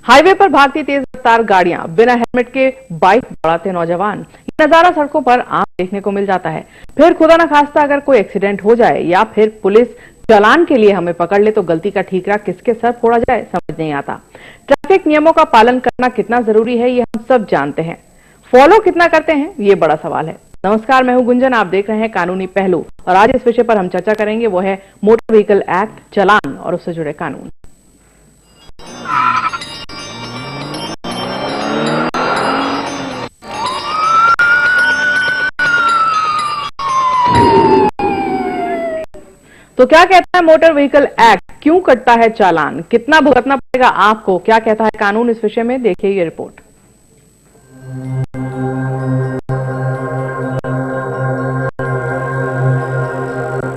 Highway पर भागती तेज रफ्तार गाड़ियां, बिना हेलमेट के बाइक दौड़ाते नौजवान, ये नजारा सड़कों पर आम देखने को मिल जाता है। फिर खुदा न खास्ता अगर कोई एक्सीडेंट हो जाए या फिर पुलिस चालान के लिए हमें पकड़ ले तो गलती का ठीकरा किसके सर फोड़ा जाए समझ नहीं आता। ट्रैफिक नियमों का पालन करना कितना जरूरी है ये हम सब जानते हैं, फॉलो कितना करते हैं ये बड़ा सवाल है। नमस्कार, मैं हूं गुंजन, आप देख रहे हैं कानूनी पहलू और आज इस विषय पर हम चर्चा करेंगे, वो है मोटर व्हीकल एक्ट, चालान और उससे जुड़े कानून। तो क्या कहता है मोटर व्हीकल एक्ट, क्यों कटता है चालान, कितना भुगतना पड़ेगा आपको, क्या कहता है कानून, इस विषय में देखिए ये रिपोर्ट।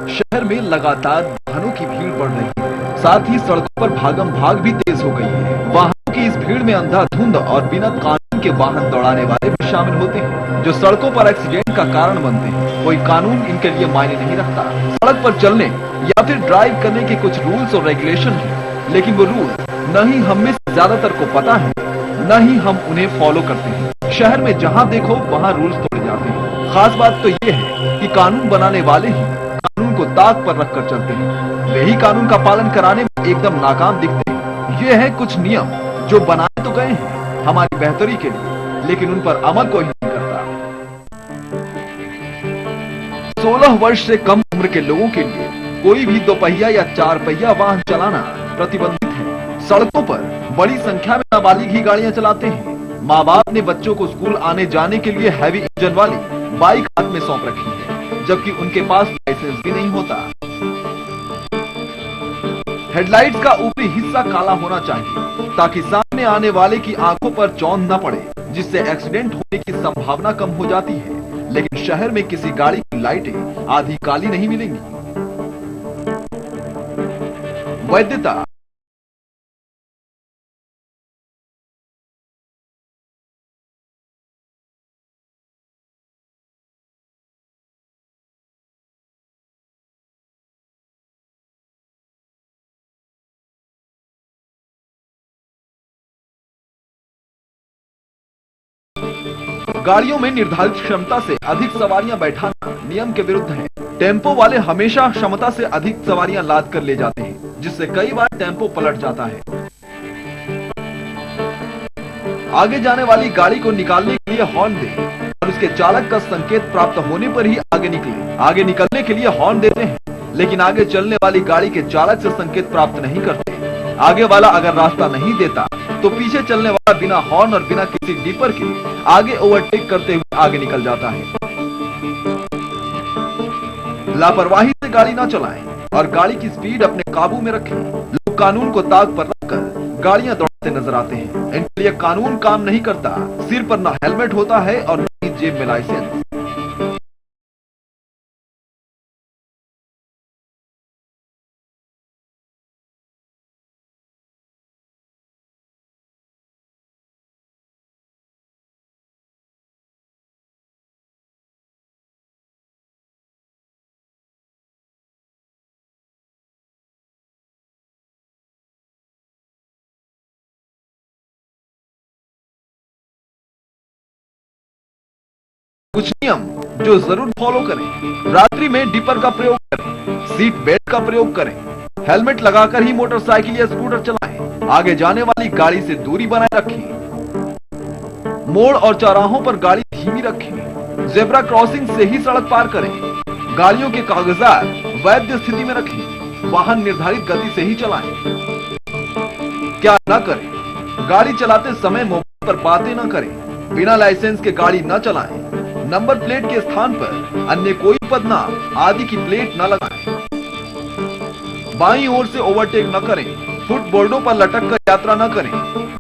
शहर में लगातार वाहनों की भीड़ बढ़ रही है, साथ ही सड़कों पर भागम भाग भी तेज हो गई है। वाहनों की इस भीड़ में अंधाधुंध और बिना कानून के वाहन दौड़ाने वाले भी शामिल होते हैं, जो सड़कों पर एक्सीडेंट का कारण बनते हैं। कोई कानून इनके लिए मायने नहीं रखता। सड़क पर चलने या फिर ड्राइव करने के कुछ रूल्स और रेगुलेशन हैं, लेकिन वो रूल न ही हम में से ज्यादातर को पता है, न ही हम उन्हें फॉलो करते हैं। शहर में जहाँ देखो वहाँ रूल्स तोड़े जाते हैं। खास बात तो ये है कि कानून बनाने वाले ही कानून को ताक पर रखकर चलते हैं, वे ही कानून का पालन कराने में एकदम नाकाम दिखते हैं। ये है कुछ नियम जो बनाए तो गए हैं हमारी बेहतरी के लिए, लेकिन उन पर अमल कोई नहीं करता। 16 वर्ष से कम उम्र के लोगों के लिए कोई भी 2 पहिया या 4 पहिया वाहन चलाना प्रतिबंधित है। सड़कों पर बड़ी संख्या में नाबालिग ही गाड़ियां चलाते हैं। माँ बाप ने बच्चों को स्कूल आने जाने के लिए हैवी इंजन वाली बाइक हाथ में सौंप रखी है, जबकि उनके पास लाइसेंस भी नहीं होता। हेडलाइट्स का ऊपरी हिस्सा काला होना चाहिए ताकि सामने आने वाले की आंखों पर चौंध न पड़े, जिससे एक्सीडेंट होने की संभावना कम हो जाती है। लेकिन शहर में किसी गाड़ी की लाइटें आधी काली नहीं मिलेंगी। वैधता गाड़ियों में निर्धारित क्षमता से अधिक सवारियां बैठाना नियम के विरुद्ध है। टेम्पो वाले हमेशा क्षमता से अधिक सवारियां लाद कर ले जाते हैं, जिससे कई बार टेम्पो पलट जाता है। आगे जाने वाली गाड़ी को निकालने के लिए हॉर्न दे और उसके चालक का संकेत प्राप्त होने पर ही आगे निकले। आगे निकलने के लिए हॉर्न देते हैं, लेकिन आगे चलने वाली गाड़ी के चालक से संकेत प्राप्त नहीं करते। आगे वाला अगर रास्ता नहीं देता तो पीछे चलने वाला बिना हॉर्न और बिना किसी डिपर के आगे ओवरटेक करते हुए आगे निकल जाता है। लापरवाही से गाड़ी ना चलाएं और गाड़ी की स्पीड अपने काबू में रखें। लोग कानून को ताक पर रखकर गाड़ियां दौड़ाते नजर आते हैं। इनके लिए कानून काम नहीं करता। सिर पर ना हेलमेट होता है और न ही जेब में लाइसेंस। कुछ नियम जो जरूर फॉलो करें। रात्रि में डिपर का प्रयोग करें, सीट बेल्ट का प्रयोग करें, हेलमेट लगाकर ही मोटरसाइकिल या स्कूटर चलाएं, आगे जाने वाली गाड़ी से दूरी बनाए रखें, मोड़ और चौराहों पर गाड़ी धीमी रखें, जेब्रा क्रॉसिंग से ही सड़क पार करें, गाड़ियों के कागजात वैध स्थिति में रखें, वाहन निर्धारित गति से ही चलाएं। क्या न करें, गाड़ी चलाते समय मोबाइल पर बातें न करें, बिना लाइसेंस के गाड़ी न चलाएं, नंबर प्लेट के स्थान पर अन्य कोई पदनाम आदि की प्लेट न लगाएं, बाईं ओर से ओवरटेक न करें, फुटबोर्डों पर लटक कर यात्रा न करें,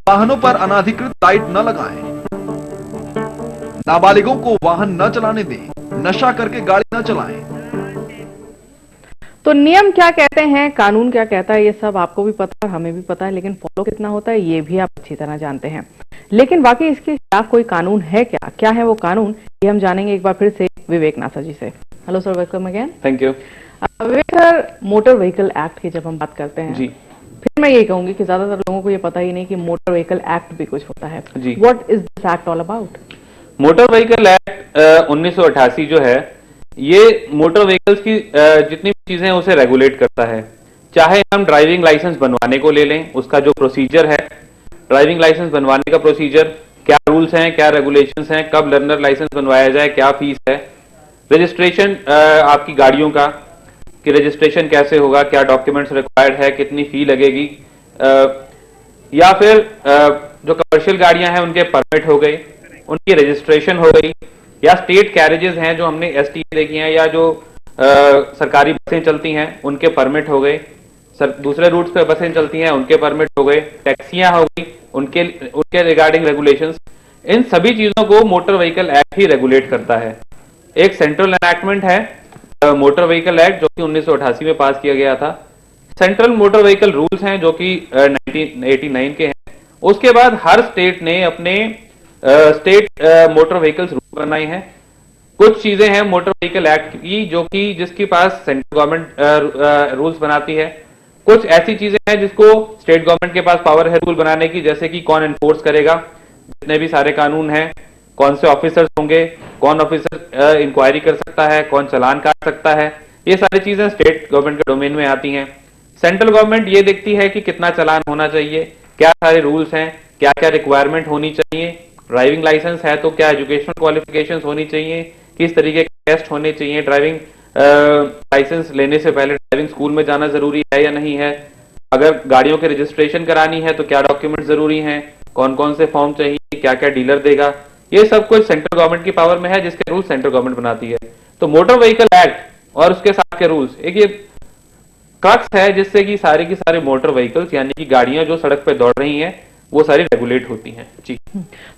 वाहनों पर अनाधिकृत लाइट न लगाएं, नाबालिगों को वाहन न चलाने दें, नशा करके गाड़ी न चलाएं। तो नियम क्या कहते हैं, कानून क्या कहता है, ये सब आपको भी पता है, हमें भी पता है, लेकिन फॉलो कितना होता है ये भी आप अच्छी तरह जानते हैं। लेकिन वाकई इसके खिलाफ कोई कानून है क्या, क्या है वो कानून, ये हम जानेंगे एक बार फिर से विवेक नासा जी से। Hello sir, welcome again. Thank you. Vivek sir, motor vehicle act की जब हम बात करते हैं जी, फिर मैं ये कहूंगी कि ज्यादातर लोगों को ये पता ही नहीं कि मोटर व्हीकल एक्ट भी कुछ होता है। जी। What is this act all about? Motor vehicle act 1988 जो है, ये मोटर व्हीकल्स की जितनी भी चीजें हैं उसे रेगुलेट करता है। चाहे हम ड्राइविंग लाइसेंस बनवाने को ले लें, उसका जो प्रोसीजर है, ड्राइविंग लाइसेंस बनवाने का प्रोसीजर, क्या रूल्स हैं, क्या रेगुलेशंस हैं, कब लर्नर लाइसेंस बनवाया जाए, क्या फीस है, रजिस्ट्रेशन आपकी गाड़ियों का कि रजिस्ट्रेशन कैसे होगा, क्या डॉक्यूमेंट्स रिक्वायर्ड है, कितनी फी लगेगी, या फिर जो कमर्शियल गाड़ियां हैं उनके परमिट हो गए, उनकी रजिस्ट्रेशन हो गई, या स्टेट कैरेजेस हैं जो हमने एसटीए देखी हैं, या जो सरकारी बसें चलती हैं उनके परमिट हो गए, दूसरे रूट्स पे बसें चलती हैं उनके परमिट हो गए, टैक्सियां हो गई उनके रिगार्डिंग रेगुलेशंस। इन सभी चीजों को मोटर व्हीकल एक्ट ही रेगुलेट करता है। एक सेंट्रल एनैक्टमेंट है मोटर व्हीकल एक्ट, जो कि 1988 में पास किया गया था। सेंट्रल मोटर व्हीकल रूल्स हैं जो कि 1989 के हैं। उसके बाद हर स्टेट ने अपने स्टेट मोटर व्हीकल्स रूल बनाए हैं। कुछ चीजें हैं मोटर व्हीकल एक्ट की जो कि जिसके पास सेंट्रल गवर्नमेंट रूल्स बनाती है। कुछ ऐसी चीजें हैं जिसको स्टेट गवर्नमेंट के पास पावर है रूल बनाने की, जैसे कि कौन एनफोर्स करेगा, जितने भी सारे कानून हैं, कौन से ऑफिसर्स होंगे, कौन ऑफिसर इंक्वायरी कर सकता है, कौन चालान काट सकता है, ये सारी चीजें स्टेट गवर्नमेंट के डोमेन में आती हैं। सेंट्रल गवर्नमेंट ये देखती है कि कितना चालान होना चाहिए, क्या सारे रूल्स हैं, क्या क्या रिक्वायरमेंट होनी चाहिए, ड्राइविंग लाइसेंस है तो क्या एजुकेशनल क्वालिफिकेशंस होनी चाहिए, किस तरीके के टेस्ट होने चाहिए, ड्राइविंग लाइसेंस लेने से पहले ड्राइविंग स्कूल में जाना जरूरी है या नहीं है, अगर गाड़ियों के रजिस्ट्रेशन करानी है तो क्या डॉक्यूमेंट जरूरी हैं, कौन कौन से फॉर्म चाहिए, क्या क्या डीलर देगा, ये सब कुछ सेंट्रल गवर्नमेंट की पावर में है, जिसके रूल सेंट्रल गवर्नमेंट बनाती है। तो मोटर व्हीकल एक्ट और उसके साथ के रूल्स एक ये क्रक्स है जिससे कि सारी की सारी मोटर व्हीकल्स यानी कि गाड़ियां जो सड़क पे दौड़ रही हैं वो सारी रेगुलेट होती हैं। जी।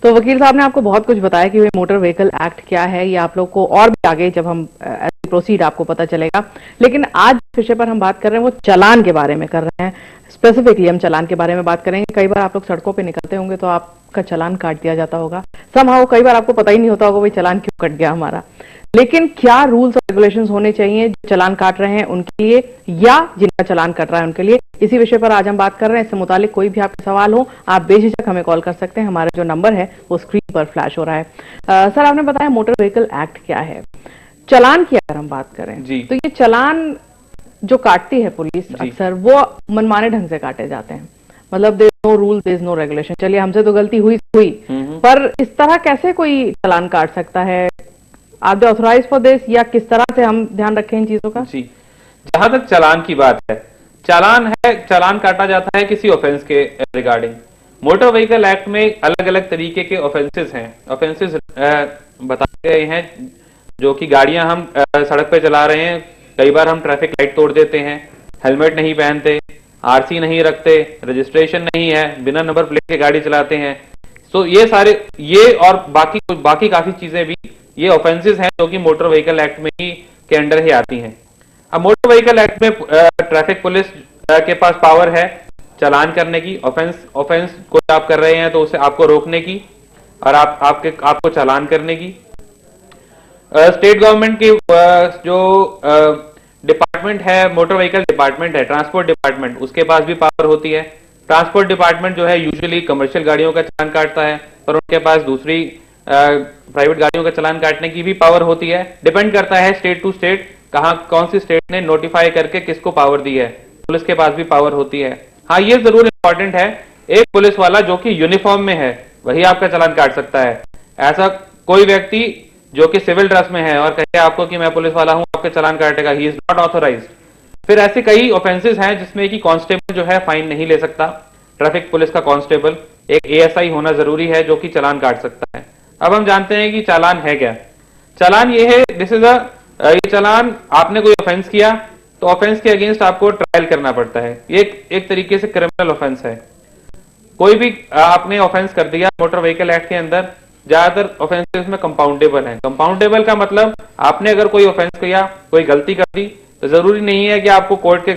तो वकील साहब ने आपको बहुत कुछ बताया कि मोटर व्हीकल एक्ट क्या है, ये आप लोग को और भी आगे जब हम प्रोसीड आपको पता चलेगा। लेकिन आज जिस विषय पर हम बात कर रहे हैं वो चालान के बारे में कर रहे हैं। स्पेसिफिकली हम चालान के बारे में बात करेंगे। कई बार आप लोग सड़कों पे निकलते होंगे तो आपका चालान काट दिया जाता होगा, समहाउ कई बार आपको पता ही नहीं होता होगा भाई चालान क्यों कट गया हमारा। लेकिन क्या रूल्स और रेगुलेशंस होने चाहिए जो चालान काट रहे हैं उनके लिए या जिनका चालान कट रहा है उनके लिए, इसी विषय पर आज हम बात कर रहे हैं। इससे मुतालिक कोई भी आपके सवाल हो आप बेझिझक हमें कॉल कर सकते हैं। हमारा जो नंबर है वो स्क्रीन पर फ्लैश हो रहा है। सर आपने बताया मोटर व्हीकल एक्ट क्या है, चालान की अगर हम बात करें जी। तो ये चालान जो काटती है पुलिस अक्सर वो मनमाने ढंग से काटे जाते हैं, मतलब there is no rule there is no regulation. चलिए हमसे तो गलती हुई पर इस तरह कैसे कोई चालान काट सकता है? Are they authorised for this या किस तरह से हम ध्यान रखें इन चीजों का? जी, जहां तक चालान की बात है, चालान काटा जाता है किसी ऑफेंस के रिगार्डिंग। मोटर व्हीकल एक्ट में अलग अलग तरीके के ऑफेंसेस हैं, ऑफेंसेस बताए गए हैं जो कि गाड़ियां हम सड़क पे चला रहे हैं, कई बार हम ट्रैफिक लाइट तोड़ देते हैं, हेलमेट नहीं पहनते, आरसी नहीं रखते, रजिस्ट्रेशन नहीं है, बिना नंबर प्लेट के गाड़ी चलाते हैं। तो ये सारे और बाकी काफी चीजें भी ये ऑफेंसेस हैं जो कि मोटर व्हीकल एक्ट में ही के अंडर ही आती हैं। अब मोटर व्हीकल एक्ट में ट्रैफिक पुलिस के पास पावर है चालान करने की, ऑफेंस को आप कर रहे हैं तो उसे आपको रोकने की और आपको चालान करने की। स्टेट गवर्नमेंट की जो डिपार्टमेंट है, मोटर व्हीकल डिपार्टमेंट है, ट्रांसपोर्ट डिपार्टमेंट, उसके पास भी पावर होती है। ट्रांसपोर्ट डिपार्टमेंट जो है यूजुअली कमर्शियल गाड़ियों का चालान काटता है, पर उनके पास दूसरी प्राइवेट गाड़ियों का चालान काटने की भी पावर होती है। डिपेंड करता है स्टेट टू स्टेट, कौन सी स्टेट ने नोटिफाई करके किसको पावर दी है। पुलिस के पास भी पावर होती है। हाँ, ये जरूर इंपॉर्टेंट है, एक पुलिस वाला जो कि यूनिफॉर्म में है वही आपका चालान काट सकता है। ऐसा कोई व्यक्ति जो कि सिविल ड्रेस में है और कहे आपको कि मैं पुलिस वाला हूं, आपके चालान काटेगा, ही इज नॉट ऑथोराइज्ड। फिर ऐसे कई ऑफेंसेस हैं जिसमें कि कांस्टेबल जो है फाइन नहीं ले सकता। ट्रैफिक पुलिस का कांस्टेबल एक एएसआई होना जरूरी है जो कि चालान काट सकता है। अब हम जानते हैं कि चालान है क्या। चालान ये है, ये चालान आपने कोई ऑफेंस किया तो ऑफेंस के अगेंस्ट आपको ट्रायल करना पड़ता है। ये एक तरीके से क्रिमिनल ऑफेंस है। कोई भी आपने ऑफेंस कर दिया मोटर व्हीकल एक्ट के अंदर, ज्यादातर ऑफेंसेस में कंपाउंडेबल है। कंपाउंडेबल का मतलब आपने अगर कोई ऑफेंस किया, कोई गलती कर दी, तो जरूरी नहीं है कि आपको कोर्ट के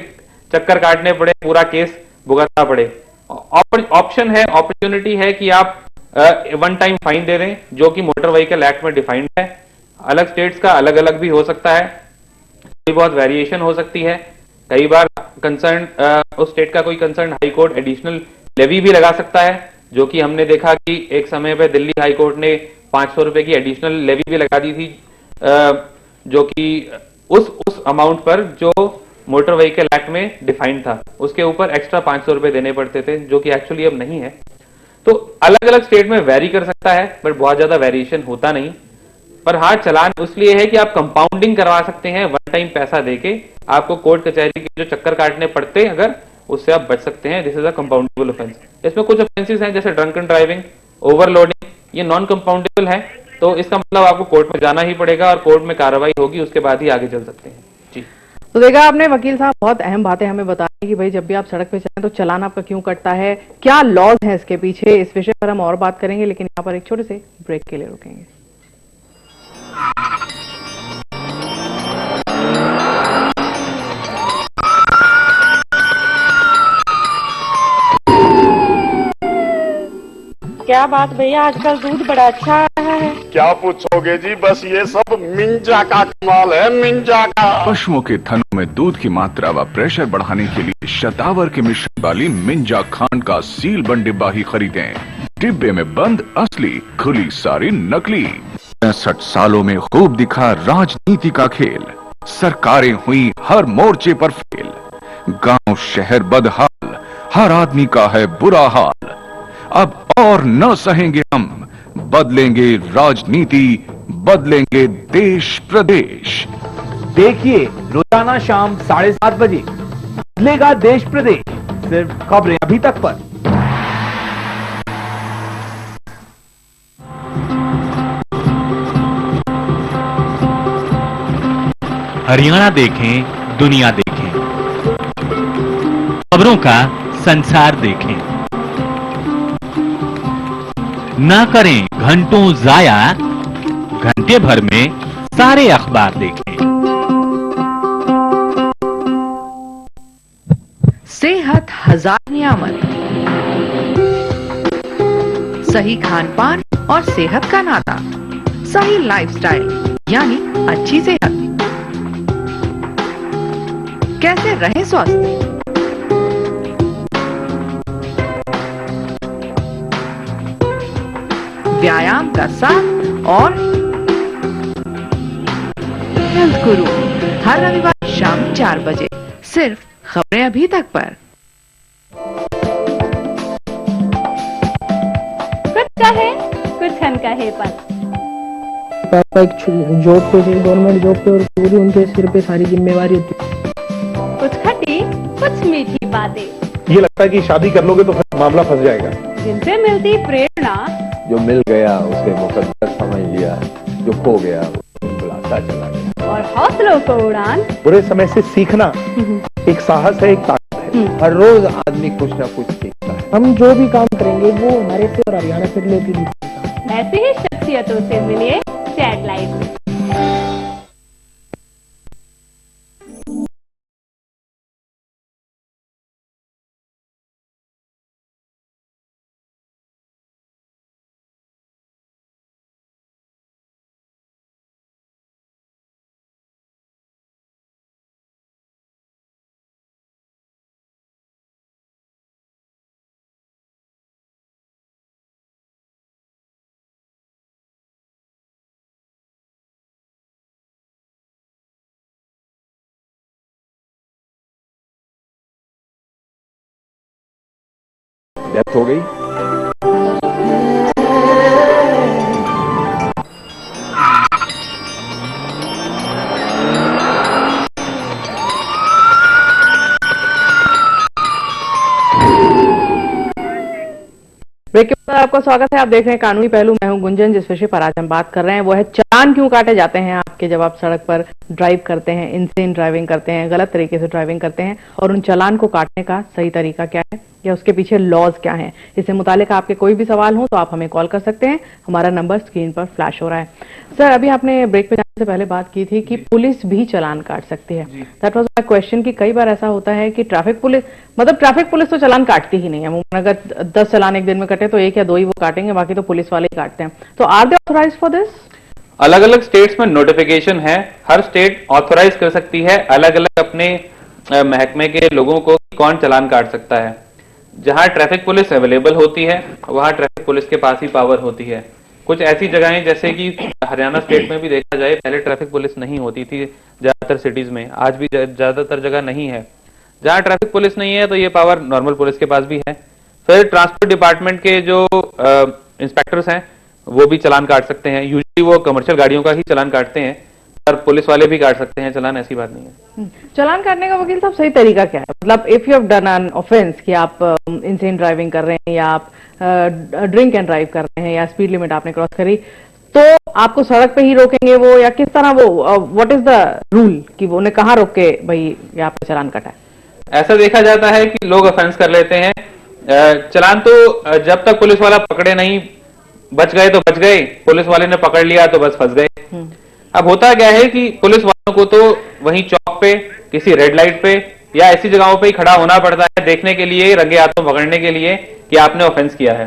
चक्कर काटने पड़े, पूरा केस भुगतना पड़े। ऑप्शन है, अपॉर्चुनिटी है कि आप वन टाइम फाइन दे दें, जो कि मोटर व्हीकल एक्ट में डिफाइंड है। अलग स्टेट्स का अलग अलग भी हो सकता है, थोड़ी बहुत वेरिएशन हो सकती है। कई बार कंसर्न उस स्टेट का कोई concern high court additional levy भी लगा सकता है, जो कि हमने देखा कि एक समय पे दिल्ली हाई कोर्ट ने 500 रुपए की एडिशनल लेवी भी लगा दी थी, जो कि उस अमाउंट पर जो मोटर व्हीकल एक्ट में डिफाइंड था उसके ऊपर एक्स्ट्रा 500 रुपए देने पड़ते थे, जो कि एक्चुअली अब नहीं है। तो अलग अलग स्टेट में वेरी कर सकता है, बट बहुत ज्यादा वेरिएशन होता नहीं। पर हाँ, चालान इसलिए है कि आप कंपाउंडिंग करवा सकते हैं, वन टाइम पैसा देके आपको कोर्ट कचहरी के जो चक्कर काटने पड़ते हैं अगर, उससे आप बच सकते हैं। This is a compoundable offence. इसमें कुछ ऑफेंसेस हैं जैसे ड्रंकन ड्राइविंग, ओवरलोडिंग, ये नॉन कंपाउंडेबल है, तो इसका मतलब आपको कोर्ट में जाना ही पड़ेगा और कोर्ट में कार्रवाई होगी, उसके बाद ही आगे चल सकते हैं। जी, तो देखा आपने वकील साहब, बहुत अहम बातें हमें बताई कि भाई जब भी आप सड़क पे चलें तो चालान आपका क्यों कटता है, क्या लॉज हैं इसके पीछे। इस विषय पर हम और बात करेंगे, लेकिन यहाँ पर एक छोटे से ब्रेक के लिए रुकेंगे। क्या बात भैया, आजकल दूध बड़ा अच्छा आ रहा है। क्या पूछोगे जी, बस ये सब मिंजा का कमाल है, मिंजा का। पशुओं के थनों में दूध की मात्रा व प्रेशर बढ़ाने के लिए शतावर के मिश्रण वाली मिंजा खांड का सील बंद डिब्बा ही खरीदें। डिब्बे में बंद असली, खुली सारी नकली। 65 सालों में खूब दिखा राजनीति का खेल, सरकारें हुई हर मोर्चे पर फेल। गांव शहर बदहाल, हर आदमी का है बुरा हाल। अब और न सहेंगे हम, बदलेंगे राजनीति, बदलेंगे देश प्रदेश। देखिए रोजाना शाम 7:30 बजे बदलेगा देश प्रदेश, सिर्फ खबरें अभी तक पर। हरियाणा देखें, दुनिया देखें, खबरों का संसार देखें। ना करें घंटों जाया, घंटे भर में सारे अखबार देखें। सेहत हजार नियामत, सही खान पान और सेहत का नाता, सही लाइफस्टाइल यानी अच्छी सेहत। कैसे रहें स्वस्थ, व्यायाम का साथ और हेल्थ गुरु, हर रविवार शाम 4 बजे, सिर्फ खबरें अभी तक पर। कुछ कहे कुछ हम कहे पर। पापा एक जॉब पे थे, गवर्नमेंट जॉब पे, और पूरी उनके सिर पे सारी जिम्मेवारी होती है। कुछ खटी कुछ मीठी बातें, ये लगता है कि शादी कर लोगे तो मामला फंस जाएगा। जिनसे मिलती प्रेरणा, जो मिल गया उसे मुकद्दर समझ लिया, जो खो गया वो बुलाता चला गया। और हौसलों को उड़ान। बुरे समय से सीखना एक साहस है, एक ताकत है। हर रोज आदमी कुछ ना कुछ सीखता है। हम जो भी काम करेंगे वो हमारे से और हरियाणा से रिलेटेड ही होगा। ऐसे ही शख्सियतों से मिलिए चैट लाइव में। डेथ हो गई। ब्रेक के बाद आपका स्वागत है। आप देख रहे हैं कानूनी पहलू। मैं हूं गुंजन। जिस विषय पर आज हम बात कर रहे हैं वो है चालान क्यों काटे जाते हैं आपके जब आप सड़क पर ड्राइव करते हैं, इनसेन ड्राइविंग करते हैं, गलत तरीके से ड्राइविंग करते हैं, और उन चालान को काटने का सही तरीका क्या है या उसके पीछे लॉज क्या हैं। इससे मुतालिक आपके कोई भी सवाल हो तो आप हमें कॉल कर सकते हैं। हमारा नंबर स्क्रीन पर फ्लैश हो रहा है। सर, अभी आपने ब्रेक पे जाने से पहले बात की थी कि पुलिस भी चालान काट सकती है। दैट वाज माय क्वेश्चन कि कई बार ऐसा होता है कि ट्रैफिक पुलिस तो चालान काटती ही नहीं है। अगर 10 चालान एक दिन में कटे तो 1 या 2 ही वो काटेंगे, बाकी तो पुलिस वाले ही काटते हैं। तो are they authorised for this? अलग अलग स्टेट्स में नोटिफिकेशन है, हर स्टेट ऑथराइज कर सकती है अलग अलग अपने महकमे के लोगों को कि कौन चालान काट सकता है। जहां ट्रैफिक पुलिस अवेलेबल होती है वहां ट्रैफिक पुलिस के पास ही पावर होती है। कुछ ऐसी जगहें जैसे कि हरियाणा स्टेट में भी देखा जाए, पहले ट्रैफिक पुलिस नहीं होती थी ज्यादातर सिटीज में, आज भी ज्यादातर जगह नहीं है। जहां ट्रैफिक पुलिस नहीं है तो ये पावर नॉर्मल पुलिस के पास भी है। फिर ट्रांसपोर्ट डिपार्टमेंट के जो इंस्पेक्टर्स हैं वो भी चालान काट सकते हैं। यूजुअली वो कमर्शियल गाड़ियों का ही चालान काटते हैं, पर पुलिस वाले भी काट सकते हैं चालान, ऐसी बात नहीं है। चालान काटने का वकील साहब सही तरीका क्या है? मतलब if you have done an offence कि आप इनसेन ड्राइविंग कर रहे हैं या आप ड्रिंक एंड ड्राइव कर रहे हैं या स्पीड लिमिट आपने क्रॉस करी, तो आपको सड़क पे ही रोकेंगे वो, या किस तरह वो, व्हाट इज द रूल कि वो उन्हें कहाँ रोक के भाई यहाँ पे चालान कटा है? ऐसा देखा जाता है कि लोग ऑफेंस कर लेते हैं, चालान तो जब तक पुलिस वाला पकड़े नहीं, बच गए तो बच गए, पुलिस वाले ने पकड़ लिया तो बस फंस गए। अब होता क्या है कि पुलिस वालों को तो वहीं चौक पे, किसी रेड लाइट पे या ऐसी जगहों पे ही खड़ा होना पड़ता है देखने के लिए, रंगे हाथों पकड़ने के लिए कि आपने ऑफेंस किया है।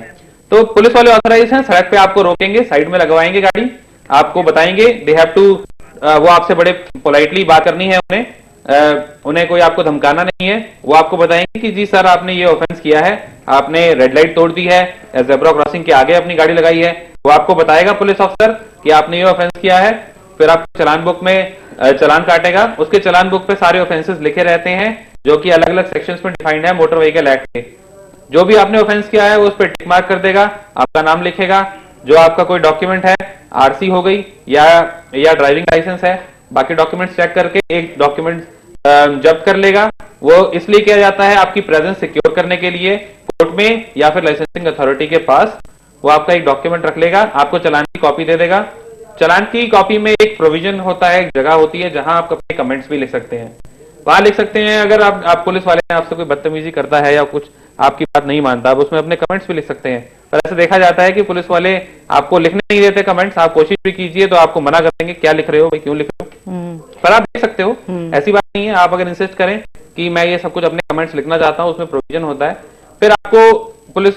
तो पुलिस वाले ऑथराइज हैं, सड़क पे आपको रोकेंगे, साइड में लगवाएंगे गाड़ी, आपको बताएंगे, दे हैव टू, वो आपसे बड़े पोलाइटली बात करनी है उन्हें कोई आपको धमकाना नहीं है। वो आपको बताएंगे कि जी सर आपने ये ऑफेंस किया है, आपने रेड लाइट तोड़ दी है, ज़ेब्रा क्रॉसिंग के आगे अपनी गाड़ी लगाई है। वो आपको बताएगा पुलिस अफसर कि आपने ये ऑफेंस किया है, फिर आपको चालान बुक में चालान काटेगा। उसके चालान बुक पे सारे ऑफेंसेस लिखे रहते हैं जो कि अलग अलग सेक्शंस में डिफाइंड है मोटर व्हीकल एक्ट के। जो भी आपने ऑफेंस किया है वो उस पर टिक मार्क कर देगा, आपका नाम लिखेगा, जो आपका कोई डॉक्यूमेंट है, आरसी हो गई या ड्राइविंग लाइसेंस है, बाकी डॉक्यूमेंट्स चेक करके एक डॉक्यूमेंट जब्त कर लेगा। वो इसलिए किया जाता है आपकी प्रेजेंस सिक्योर करने के लिए कोर्ट में या फिर लाइसेंसिंग अथॉरिटी के पास। वो आपका एक डॉक्यूमेंट रख लेगा, आपको चालान की कॉपी दे देगा। चालान की कॉपी में एक प्रोविजन होता है, एक जगह होती है जहां आप अपने कमेंट्स भी लिख सकते हैं। वहां लिख सकते हैं अगर आप पुलिस वाले आपसे कोई बदतमीजी करता है या कुछ आपकी बात नहीं मानता, आप उसमें अपने कमेंट्स भी लिख सकते हैं। पर ऐसा देखा जाता है कि पुलिस वाले आपको लिखने नहीं देते कमेंट्स, आप कोशिश भी कीजिए तो आपको मना कर देंगे, क्या लिख रहे हो भाई, क्यों लिख रहे हो। पर आप देख सकते हो, ऐसी बात नहीं है। आप अगर इंसिस्ट करें कि मैं ये सब कुछ अपने कमेंट्स लिखना चाहता हूँ, उसमें प्रोविजन होता है। फिर आपको पुलिस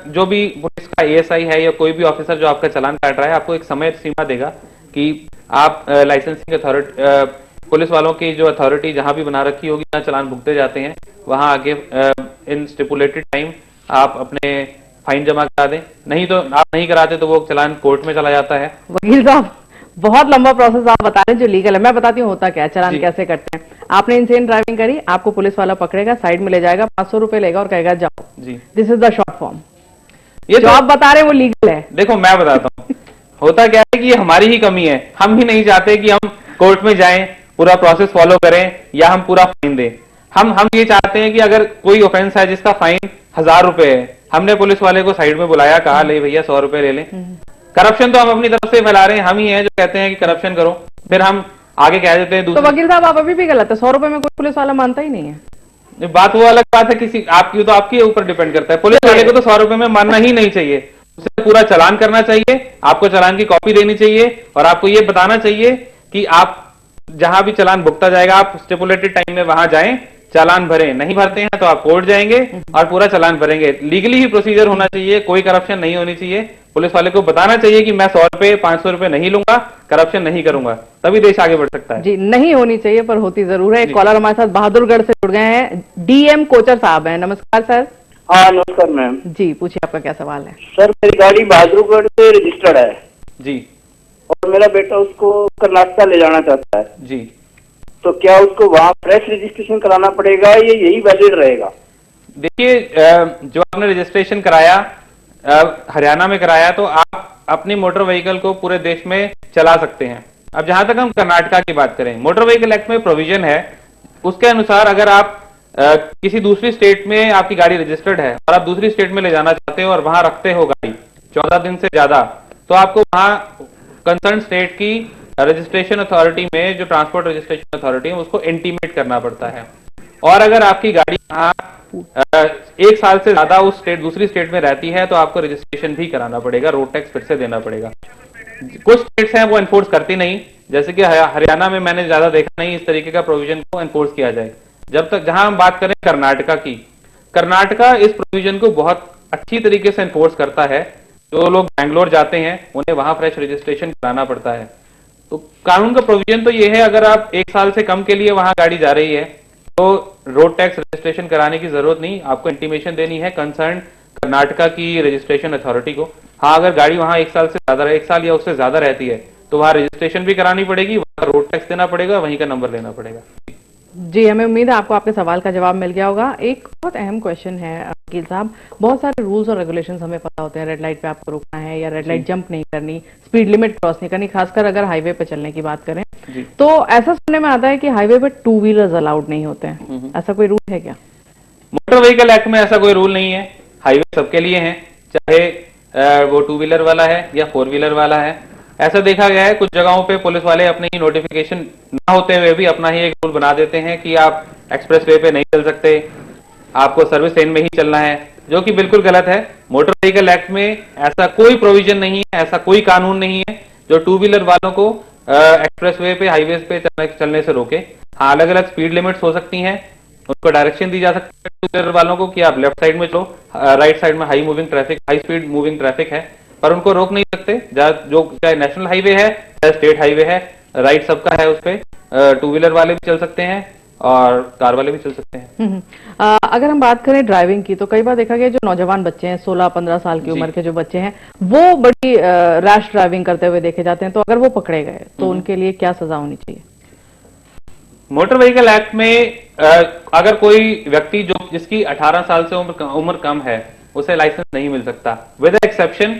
जो भी पुलिस का एएसआई है या कोई भी ऑफिसर जो आपका चालान काट रहा है, आपको एक समय सीमा देगा कि आप लाइसेंसिंग अथॉरिटी, पुलिस वालों की जो अथॉरिटी जहां भी बना रखी होगी जहां चालान भुगते जाते हैं, वहां आगे इन स्टिपुलेटेड टाइम आप अपने फाइन जमा करा दें। नहीं तो आप नहीं कराते तो वो चालान कोर्ट में चला जाता है। वकील साहब बहुत लंबा प्रोसेस आप बता रहे हैं जो लीगल है। मैं बताती हूँ होता क्या है, चालान कैसे करते हैं। आपने इनसेन ड्राइविंग करी, आपको पुलिस वाला पकड़ेगा, साइड में ले जाएगा, 500 रुपए लेगा और कहेगा जाओ जी, this is the short form. ये जो आप बता रहे हैं वो लीगल है। देखो मैं बताता हूँ, होता क्या है कि ये हमारी ही कमी है। हम ही नहीं चाहते कि हम कोर्ट में जाएं, पूरा प्रोसेस फॉलो करें या हम पूरा फाइन दें। हम ये चाहते हैं कि अगर कोई ऑफेंस है जिसका फाइन 1000 रुपए है, हमने पुलिस वाले को साइड में बुलाया, कहा ले भैया 100 रुपए ले लें। करप्शन तो हम अपनी तरफ से फैला रहे हैं, हम ही हैं जो कहते हैं कि करप्शन करो, फिर हम आगे कह देते हैं तो वकील साहब आप अभी भी गलत है। 100 रुपए में कोई पुलिस वाला मानता ही नहीं है। बात वो अलग बात है, किसी आपकी तो आपके ऊपर डिपेंड करता है। पुलिस वाले को तो 100 रुपए में मानना ही नहीं चाहिए, उसे पूरा चालान करना चाहिए, आपको चालान की कॉपी देनी चाहिए और आपको ये बताना चाहिए कि आप जहां भी चालान भुगता जाएगा आप स्टिपुलेटेड टाइम में वहां जाएं, चालान भरें। नहीं भरते हैं तो आप कोर्ट जाएंगे और पूरा चालान भरेंगे। लीगली ही प्रोसीजर होना चाहिए, कोई करप्शन नहीं होनी चाहिए। पुलिस वाले को बताना चाहिए कि मैं 100 रुपए 500 रुपए नहीं लूंगा, करप्शन नहीं करूंगा, तभी देश आगे बढ़ सकता है। जी नहीं होनी चाहिए पर होती जरूर है। एक कॉलर हमारे साथ बहादुरगढ़ से जुड़ गए हैं, डीएम कोचर साहब हैं। नमस्कार सर। हाँ नमस्कार मैम जी, पूछिए आपका क्या सवाल है। सर मेरी गाड़ी बहादुरगढ़ से रजिस्टर्ड है जी, और मेरा बेटा उसको कर्नाटका ले जाना चाहता है जी, तो क्या उसको वहाँ फ्रेश रजिस्ट्रेशन कराना पड़ेगा या यही वैलिड रहेगा? देखिए जो आपने रजिस्ट्रेशन कराया हरियाणा में कराया तो आप अपनी मोटर व्हीकल को पूरे देश में चला सकते हैं। अब जहां तक हम कर्नाटका की बात करें, मोटर व्हीकल एक्ट में प्रोविजन है, उसके अनुसार अगर आप किसी दूसरी स्टेट में आपकी गाड़ी रजिस्टर्ड है और आप दूसरी स्टेट में ले जाना चाहते हो और वहां रखते हो गाड़ी 14 दिन से ज्यादा, तो आपको वहां कंसर्न स्टेट की रजिस्ट्रेशन अथॉरिटी में, जो ट्रांसपोर्ट रजिस्ट्रेशन अथॉरिटी है, उसको इंटीमेट करना पड़ता है। और अगर आपकी गाड़ी यहाँ 1 साल से ज्यादा उस स्टेट दूसरी स्टेट में रहती है तो आपको रजिस्ट्रेशन भी कराना पड़ेगा, रोड टैक्स फिर से देना पड़ेगा। कुछ स्टेट्स हैं वो एनफोर्स करती नहीं, जैसे कि हरियाणा में मैंने ज्यादा देखा नहीं इस तरीके का प्रोविजन को एनफोर्स किया जाए। जब तक जहां हम बात करें कर्नाटका की, कर्नाटका इस प्रोविजन को बहुत अच्छी तरीके से एनफोर्स करता है। जो लोग बैंगलोर जाते हैं उन्हें वहां फ्रेश रजिस्ट्रेशन कराना पड़ता है। तो कानून का प्रोविजन तो ये है, अगर आप 1 साल से कम के लिए वहां गाड़ी जा रही है तो रोड टैक्स रजिस्ट्रेशन कराने की जरूरत नहीं, आपको इंटीमेशन देनी है कंसर्न कर्नाटका की रजिस्ट्रेशन अथॉरिटी को। हाँ, अगर गाड़ी वहां 1 साल से ज्यादा, 1 साल या उससे ज्यादा रहती है तो वहां रजिस्ट्रेशन भी करानी पड़ेगी, वहां रोड टैक्स देना पड़ेगा, वहीं का नंबर लेना पड़ेगा। जी, हमें उम्मीद है आपको आपके सवाल का जवाब मिल गया होगा। एक बहुत अहम क्वेश्चन है वकील साहब, बहुत सारे रूल्स और रेगुलेशंस हमें पता होते हैं, रेड लाइट पे आपको रुकना है या रेड लाइट जंप नहीं करनी, स्पीड लिमिट क्रॉस नहीं करनी, खासकर अगर हाईवे पे चलने की बात करें तो ऐसा सुनने में आता है कि हाईवे पे 2 व्हीलर्स अलाउड नहीं होते हैं, ऐसा कोई रूल है क्या? मोटर व्हीकल एक्ट में ऐसा कोई रूल नहीं है, हाईवे सबके लिए है, चाहे वो 2 व्हीलर वाला है या 4 व्हीलर वाला है। ऐसा देखा गया है कुछ जगहों पे पुलिस वाले अपने ही नोटिफिकेशन ना होते हुए भी अपना ही एक रूल बना देते हैं कि आप एक्सप्रेस वे पे नहीं चल सकते, आपको सर्विस लेन में ही चलना है, जो कि बिल्कुल गलत है। मोटर व्हीकल एक्ट में ऐसा कोई प्रोविजन नहीं है, ऐसा कोई कानून नहीं है जो 2 व्हीलर वालों को एक्सप्रेस वे पे, हाईवे पे चलने से रोके। हाँ, अलग अलग स्पीड लिमिट्स हो सकती हैं, उनको डायरेक्शन दी जा सकती है 2 व्हीलर वालों को कि आप लेफ्ट साइड में चलो, राइट साइड में high moving traffic, high speed moving traffic है, पर उनको रोक नहीं सकते। जो चाहे नेशनल हाईवे है चाहे स्टेट हाईवे है, राइट सबका है, उस पर 2 व्हीलर वाले भी चल सकते हैं और कार वाले भी चल सकते हैं। अगर हम बात करें ड्राइविंग की तो कई बार देखा गया जो नौजवान बच्चे हैं, 16-15 साल की उम्र के जो बच्चे हैं, वो बड़ी रैश ड्राइविंग करते हुए देखे जाते हैं, तो अगर वो पकड़े गए तो उनके लिए क्या सजा होनी चाहिए? मोटर व्हीकल एक्ट में अगर कोई व्यक्ति जिसकी 18 साल से उम्र कम है उसे लाइसेंस नहीं मिल सकता, विद एक्सेप्शन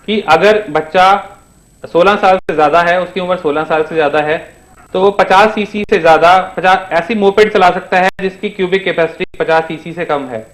कि अगर बच्चा 16 साल से ज्यादा है, उसकी उम्र 16 साल से ज्यादा है, तो वो 50 सीसी से ज्यादा ऐसी मोपेड चला सकता है जिसकी क्यूबिक कैपेसिटी 50 सीसी से कम है।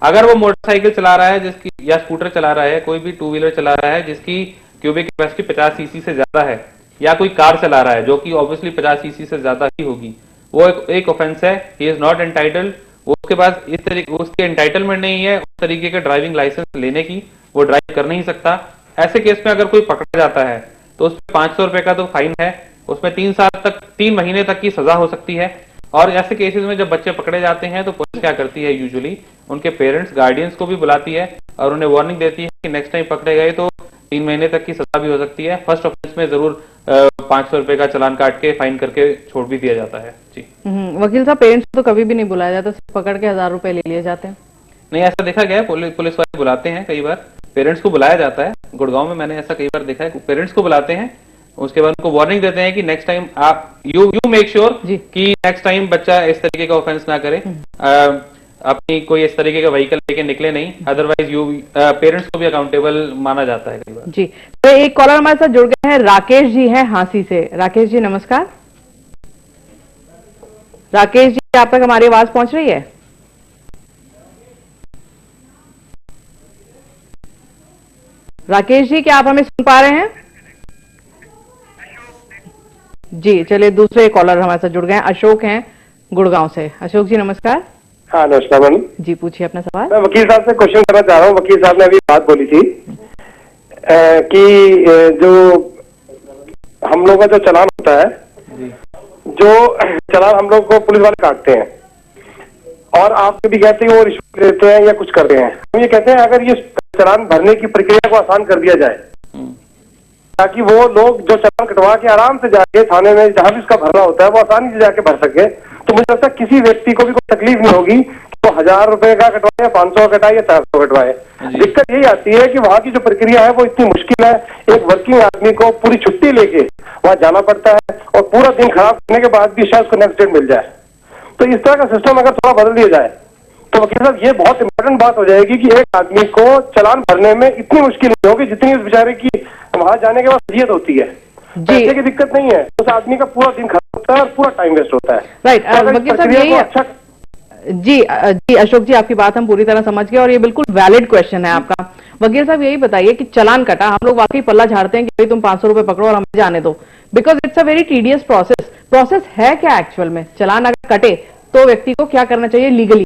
अगर वो मोटरसाइकिल चला रहा है जिसकी, या स्कूटर चला रहा है, कोई भी 2 व्हीलर चला रहा है जिसकी क्यूबिक कैपेसिटी 50 सीसी से ज्यादा है, या कोई कार चला रहा है जो कि ऑब्वियसली 50 सीसी से ज्यादा ही होगी, वो एक ऑफेंस है। ही इज नॉट एंटाइटल्ड, उसके पास इस तरीके, उसकी एंटाइटलमेंट नहीं है उस तरीके का ड्राइविंग लाइसेंस लेने की, वो ड्राइव कर नहीं सकता। ऐसे केस में अगर कोई पकड़ा जाता है तो उस पर 500 रुपए का तो फाइन है, उसमें 3 महीने तक की सजा हो सकती है। और ऐसे केसेस में जब बच्चे पकड़े जाते हैं तो पुलिस क्या करती है, यूजुअली उनके पेरेंट्स, गार्डियंस को भी बुलाती है और उन्हें वार्निंग देती है कि नेक्स्ट टाइम पकड़े गए तो 3 महीने तक की सजा भी हो सकती है। फर्स्ट ऑफेंस में जरूर 500 रुपए का चालान काट के, फाइन करके छोड़ भी दिया जाता है। जी वकील साहब, पेरेंट्स को तो कभी भी नहीं बुलाया जाता, सिर्फ पकड़ के 1000 रुपए ले लिए जाते हैं? नहीं, ऐसा देखा गया है, पुलिस वाले बुलाते हैं, कई बार पेरेंट्स को बुलाया जाता है। गुड़गांव में मैंने ऐसा कई बार देखा है, पेरेंट्स को बुलाते हैं, उसके बाद उनको वार्निंग देते हैं कि नेक्स्ट टाइम आप यू मेक श्योर कि नेक्स्ट टाइम बच्चा इस तरीके का ऑफेंस ना करे, अपनी कोई इस तरीके का व्हीकल लेके निकले नहीं, अदरवाइज पेरेंट्स को भी अकाउंटेबल माना जाता है कई बार। जी, तो एक कॉलर हमारे साथ जुड़ गए हैं, राकेश जी हैं हांसी से। राकेश जी नमस्कार। राकेश जी, आप तक हमारी आवाज पहुंच रही है? राकेश जी, क्या आप हमें सुन पा रहे हैं? जी, चलिए दूसरे कॉलर हमारे साथ जुड़ गए हैं, अशोक हैं गुड़गांव से। अशोक जी नमस्कार। हाँ नमस्कार मैम जी, पूछिए अपना सवाल। मैं वकील साहब से क्वेश्चन करना चाह रहा हूँ। वकील साहब ने अभी बात बोली थी कि जो हम लोग का जो चालान होता है, जो चालान हम लोग को पुलिस वाले काटते हैं और आप भी कहते हैं वो रिश्वत देते हैं या कुछ करते हैं, हम ये कहते हैं अगर ये चालान भरने की प्रक्रिया को आसान कर दिया जाए ताकि वो लोग जो चालान कटवा के आराम से जाके थाने में जहां भी उसका भरना होता है वो आसानी से जाके भर सके, तो मुझे लगता है किसी व्यक्ति को भी कोई तकलीफ नहीं होगी तो 1000 रुपए का कटवाए या 500 का कटाए या 400 कटवाए। दिक्कत यही आती है कि वहाँ की जो प्रक्रिया है वो इतनी मुश्किल है, एक वर्किंग आदमी को पूरी छुट्टी लेके वहाँ जाना पड़ता है और पूरा दिन खराब करने के बाद भी शायद उसको नेक्स्ट डेट मिल जाए। तो इस तरह का सिस्टम अगर थोड़ा बदल दिया जाए तो वकील साहब ये बहुत इंपॉर्टेंट बात हो जाएगी कि एक आदमी को चालान भरने में इतनी मुश्किल नहीं होगी जितनी उस बेचारे की वहां जाने के बाद सजियत होती है। पैसे की दिक्कत नहीं है, उस आदमी का पूरा दिन खराब होता है और पूरा टाइम वेस्ट होता है। राइट, वकील साहब यही अच्छा। जी अशोक जी, आपकी बात हम पूरी तरह समझ गए और ये बिल्कुल वैलिड क्वेश्चन है आपका। वकील साहब यही बताइए कि चालान कटा, हम लोग वाकई पल्ला झाड़ते हैं कि भाई तुम 500 रुपए पकड़ो और हमें जाने दो, because it's a very tedious process है क्या एक्चुअल में? चालान अगर कटे तो व्यक्ति को क्या करना चाहिए लीगली?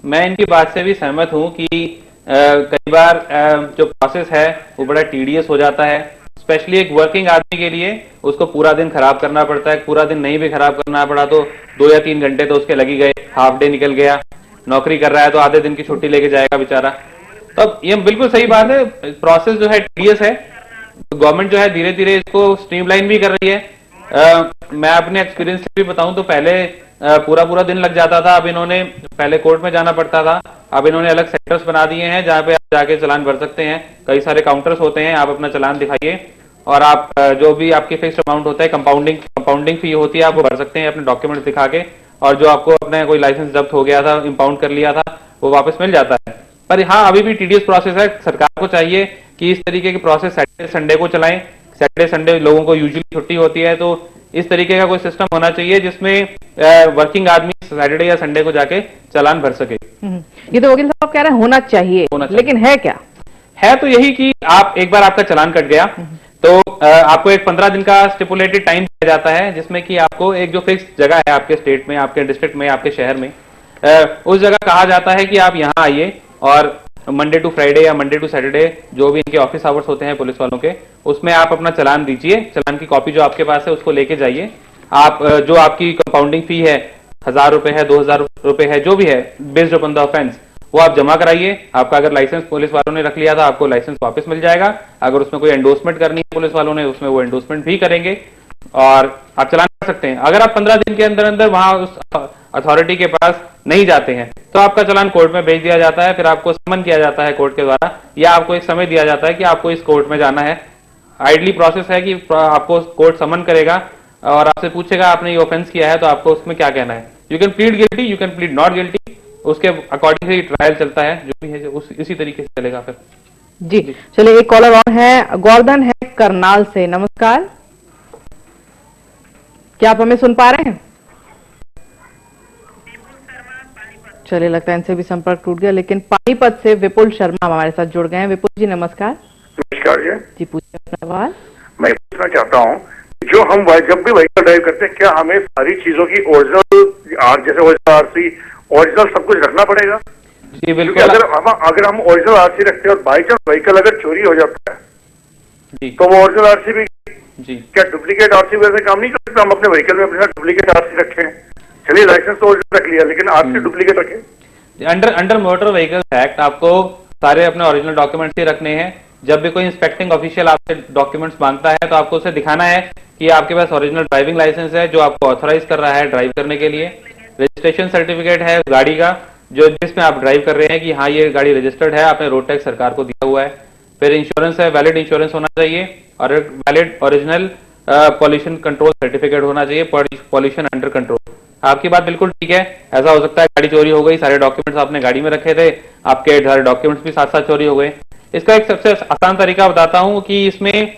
मैं इनकी बात से भी सहमत हूं कि कई बार जो प्रोसेस है वो बड़ा टीडियस हो जाता है, स्पेशली एक वर्किंग आदमी के लिए। उसको पूरा दिन खराब करना पड़ता है, पूरा दिन नहीं भी खराब करना पड़ा तो 2 या 3 घंटे तो उसके लगी गए, हाफ डे निकल गया, नौकरी कर रहा है तो आधे दिन की छुट्टी लेके जाएगा बेचारा। तो अब ये बिल्कुल सही बात है, प्रोसेस जो है टीडियस है, तो गवर्नमेंट जो है धीरे धीरे इसको स्ट्रीमलाइन भी कर रही है। मैं अपने एक्सपीरियंस से भी बताऊं तो पहले पूरा दिन लग जाता था, अब इन्होंने पहले कोर्ट में जाना पड़ता था, अब इन्होंने अलग सेंटर्स बना दिए हैं जहां पे आप जाके चालान भर सकते हैं। कई सारे काउंटर्स होते हैं, आप अपना चालान दिखाइए और आप जो भी आपकी फिक्स्ड अमाउंट होता है, कंपाउंडिंग फी होती है, आप वो भर सकते हैं अपने डॉक्यूमेंट्स दिखा के, और जो आपको अपने कोई लाइसेंस जब्त हो गया था, इंपाउंड कर लिया था, वो वापस मिल जाता है। पर हाँ, अभी भी टीडीएस प्रोसेस है। सरकार को चाहिए कि इस तरीके की प्रोसेस सैटरडे संडे को चलाएं। सैटरडे संडे लोगों को यूजुअली छुट्टी होती है, तो इस तरीके का कोई सिस्टम होना चाहिए जिसमें वर्किंग आदमी सैटरडे या संडे को जाके चालान भर सके। ये तो वकील साहब कह रहे हैं होना चाहिए, लेकिन है क्या? है तो यही कि आप एक बार आपका चालान कट गया तो आपको एक 15 दिन का स्टिपुलेटेड टाइम दिया जाता है, जिसमें कि आपको एक जो फिक्स जगह है आपके स्टेट में, आपके डिस्ट्रिक्ट में, आपके शहर में, उस जगह कहा जाता है कि आप यहाँ आइए और मंडे टू फ्राइडे या मंडे टू सैटरडे जो भी इनके ऑफिस आवर्स होते हैं पुलिस वालों के, उसमें आप अपना चालान दीजिए। चालान की कॉपी जो आपके पास है उसको लेके जाइए। आप जो आपकी कंपाउंडिंग फी है 1000 रुपए है, 2000 रुपए है, जो भी है बेस्ड अपॉन द ऑफेंस, वो आप जमा कराइए। आपका अगर लाइसेंस पुलिस वालों ने रख लिया था, आपको लाइसेंस वापस मिल जाएगा। अगर उसमें कोई एंडोर्समेंट करनी है पुलिस वालों ने, उसमें वो एंडोर्समेंट भी करेंगे और आप चालान कर सकते हैं। अगर आप 15 दिन के अंदर अंदर वहां उस अथॉरिटी के पास नहीं जाते हैं तो आपका चालान कोर्ट में भेज दिया जाता है, फिर आपको समन किया जाता है कोर्ट के द्वारा, या आपको एक समय दिया जाता है कि आपको इस कोर्ट में जाना है। आइडली प्रोसेस है कि आपको कोर्ट समन करेगा और आपसे पूछेगा आपने ये ऑफेंस किया है तो आपको उसमें क्या कहना है। You can plead guilty, you can plead not guilty, उसके अकॉर्डिंग से ट्रायल चलता है, जो भी है इसी तरीके से चलेगा फिर। जी चलिए, एक कॉलर और है, गोवर्धन है करनाल से। नमस्कार, क्या आप हमें सुन पा रहे हैं? चलिए, लगता है इनसे भी संपर्क टूट गया, लेकिन पानीपत से विपुल शर्मा हमारे साथ जुड़ गए हैं। विपुल जी नमस्कार। नमस्कार जी पूछिए अपना सवाल। मैं पूछना चाहता हूँ, जो हम जब भी व्हीकल ड्राइव करते हैं, क्या हमें सारी चीजों की ओरिजिनल, जैसे ओरिजिनल आरसी, ओरिजिनल सब कुछ रखना पड़ेगा? जी बिल्कुल। अगर हम ओरिजिनल आरसी रखते हैं और बाई चांस व्हीकल अगर चोरी हो जाता है जी, तो वो ओरिजिनल आरसी भी जी, क्या डुप्लीकेट आरसी वैसे काम नहीं कर सकता? हम अपने व्हीकल में अपने साथ डुप्लीकेट आरसी रखें, चलिए लाइसेंस तो ओरिजिनल रख लिया, लेकिन आरसी डुप्लीकेट रखें। अंडर मोटर व्हीकल एक्ट आपको सारे अपने ओरिजिनल डॉक्यूमेंट्स ही रखने हैं। जब भी कोई इंस्पेक्टिंग ऑफिशियल आपसे डॉक्यूमेंट्स मांगता है तो आपको उसे दिखाना है कि आपके पास ओरिजिनल ड्राइविंग लाइसेंस है जो आपको ऑथराइज कर रहा है ड्राइव करने के लिए, रजिस्ट्रेशन सर्टिफिकेट है गाड़ी का जो जिसमें आप ड्राइव कर रहे हैं कि हाँ ये गाड़ी रजिस्टर्ड है, आपने रोड टैक्स सरकार को दिया हुआ है, फिर इंश्योरेंस है, वैलिड इंश्योरेंस होना चाहिए, और valid original pollution control certificate होना चाहिए, पॉल्यूशन अंडर कंट्रोल। आपकी बात बिल्कुल ठीक है, ऐसा हो सकता है गाड़ी चोरी हो गई, सारे डॉक्यूमेंट्स आपने गाड़ी में रखे थे, आपके सारे डॉक्यूमेंट्स भी साथ साथ चोरी हो गए। इसका एक सबसे आसान तरीका बताता हूं कि इसमें